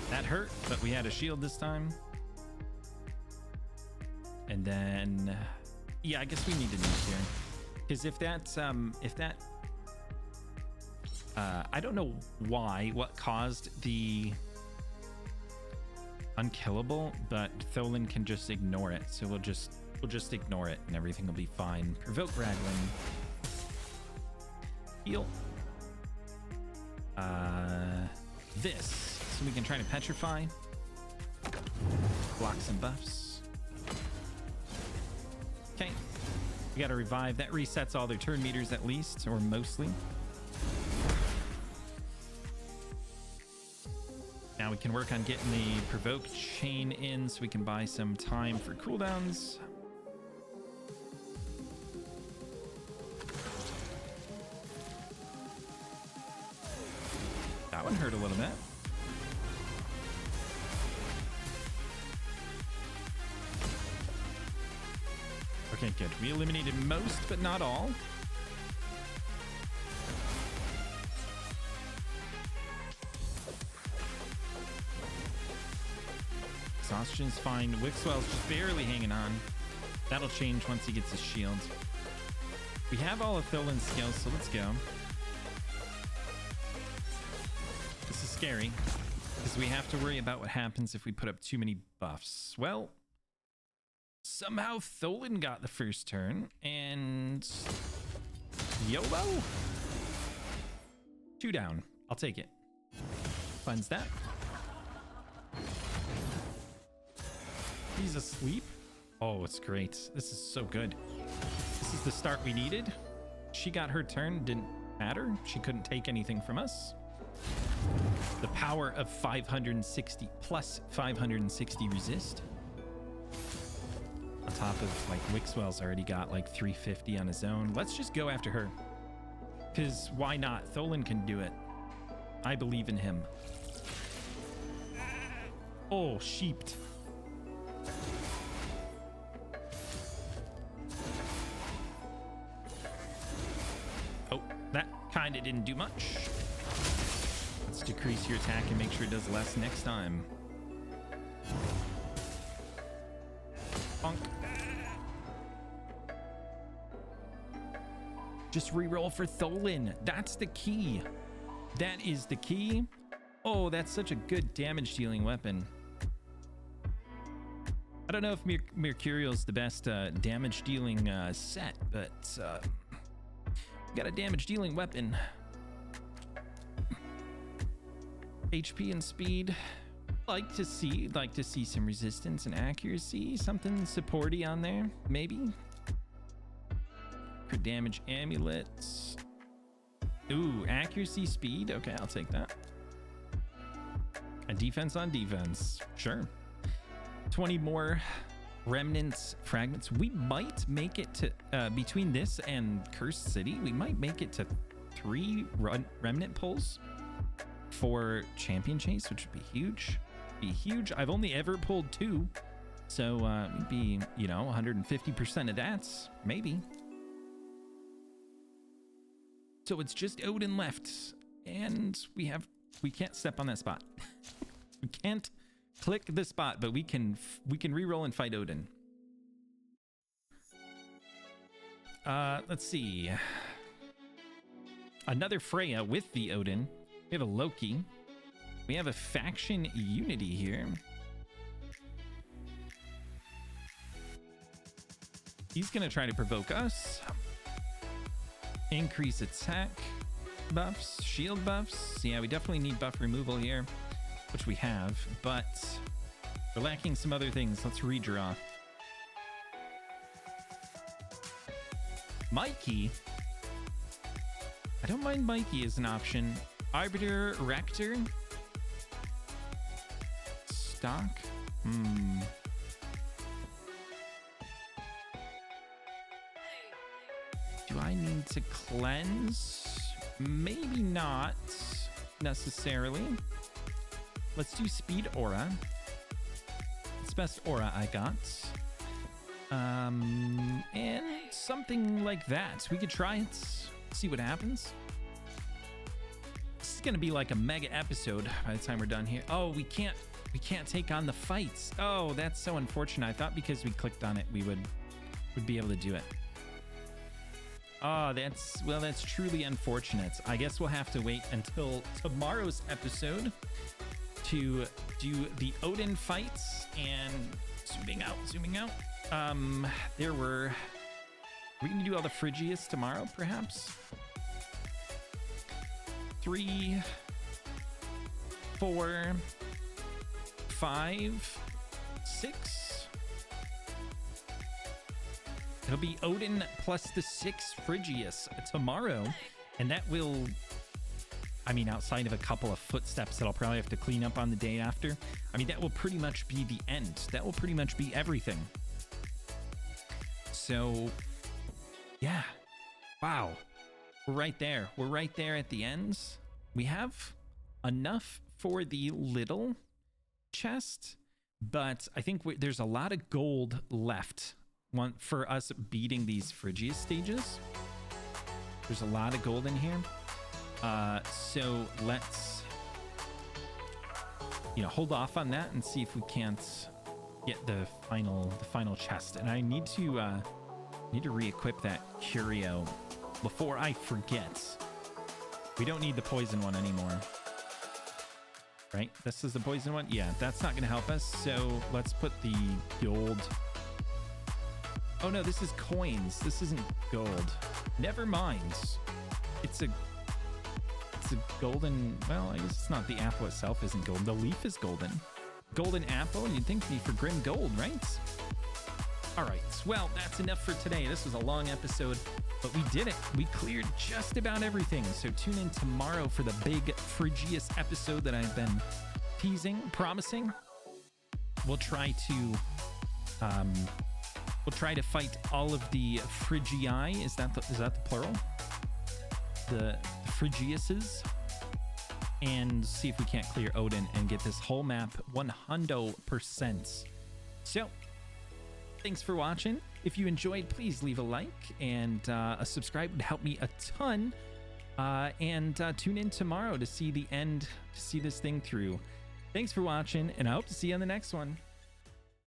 S1: That hurt, but we had a shield this time. And then, yeah, I guess we need to nuke here. Because if that, I don't know what caused the unkillable, but Tholen can just ignore it. So we'll just ignore it and everything will be fine. Provoke Raglan. Heal. This. So we can try to petrify. Block some buffs. Okay. We got to revive. That resets all their turn meters at least, or mostly. Now we can work on getting the provoke chain in so we can buy some time for cooldowns. That one hurt a little bit. Okay, good. We eliminated most, but not all. Exhaustion's fine. Wixwell's just barely hanging on. That'll change once he gets his shield. We have all of Tholin's skills, so let's go. This is scary, because we have to worry about what happens if we put up too many buffs. Well, somehow Tholin got the first turn, and YOLO? 2 down. I'll take it. Cleanse that. He's asleep. Oh, it's great. This is so good. This is the start we needed. She got her turn. Didn't matter. She couldn't take anything from us. The power of 560 plus 560 resist. On top of, like, Wixwell's already got like 350 on his own. Let's just go after her. Because why not? Tholin can do it. I believe in him. Oh, sheeped. Oh, that kind of didn't do much. Let's decrease your attack and make sure it does less next time. Bonk. Just reroll for Tholin. That's the key. That is the key. Oh, that's such a good damage dealing weapon. I don't know if Curios the best damage dealing set, but we got a damage dealing weapon. HP and speed. Like to see some resistance and accuracy. Something supporty on there, maybe. Crit damage amulets. Ooh, accuracy, speed. Okay, I'll take that. And defense on defense. Sure. 20 more remnants, fragments. We might make it to between this and Cursed City. We might make it to 3 remnant pulls for champion chase, which would be huge. Be huge. I've only ever pulled 2, so it'd be, you know, 150% of that, maybe. So it's just Odin left, and we can't step on that spot. We can't click the spot, but we can reroll and fight Odin. Let's see. Another Freya with the Odin. We have a Loki. We have a faction unity here. He's gonna try to provoke us. Increase attack buffs, shield buffs. Yeah, we definitely need buff removal here, which we have, but we're lacking some other things. Let's redraw. Mikey. I don't mind Mikey as an option. Arbiter, Rector. Stock. Do I need to cleanse? Maybe not necessarily. Let's do speed aura. It's best aura I got. And something like that. We could try it, see what happens. This is gonna be like a mega episode by the time we're done here. Oh, we can't take on the fights. Oh, that's so unfortunate. I thought because we clicked on it we would be able to do it. Oh, that's truly unfortunate. I guess we'll have to wait until tomorrow's episode to do the Odin fights. And zooming out. We're gonna do all the Phrygius tomorrow, perhaps. 3, 4, 5, 6. It'll be Odin plus the 6 Phrygius tomorrow, and that will, I mean, outside of a couple of footsteps that I'll probably have to clean up on the day after, I mean, that will pretty much be the end. That will pretty much be everything. So, yeah. Wow. We're right there. We're right there at the end. We have enough for the little chest, but I think there's a lot of gold left want for us beating these Phrygius stages. There's a lot of gold in here. So let's, hold off on that and see if we can't get the final chest. And I need to re-equip that Curio before I forget. We don't need the poison one anymore. Right? This is the poison one? Yeah, that's not going to help us. So let's put the gold. Oh no, this is coins. This isn't gold. Never mind. It's a golden, well, I guess it's not. The apple itself isn't golden. The leaf is golden. Golden apple, you'd think to be for Grim Gold, right? All right, well, that's enough for today. This was a long episode, but we did it. We cleared just about everything. So tune in tomorrow for the big Phrygius episode that I've been teasing, promising. We'll try to fight all of the Phrygii. Is that the plural? The Phrygiuses, and see if we can't clear Odin and get this whole map 100%. So, thanks for watching. If you enjoyed, please leave a like, and a subscribe would help me a ton. And tune in tomorrow to see the end, to see this thing through. Thanks for watching, and I hope to see you on the next one.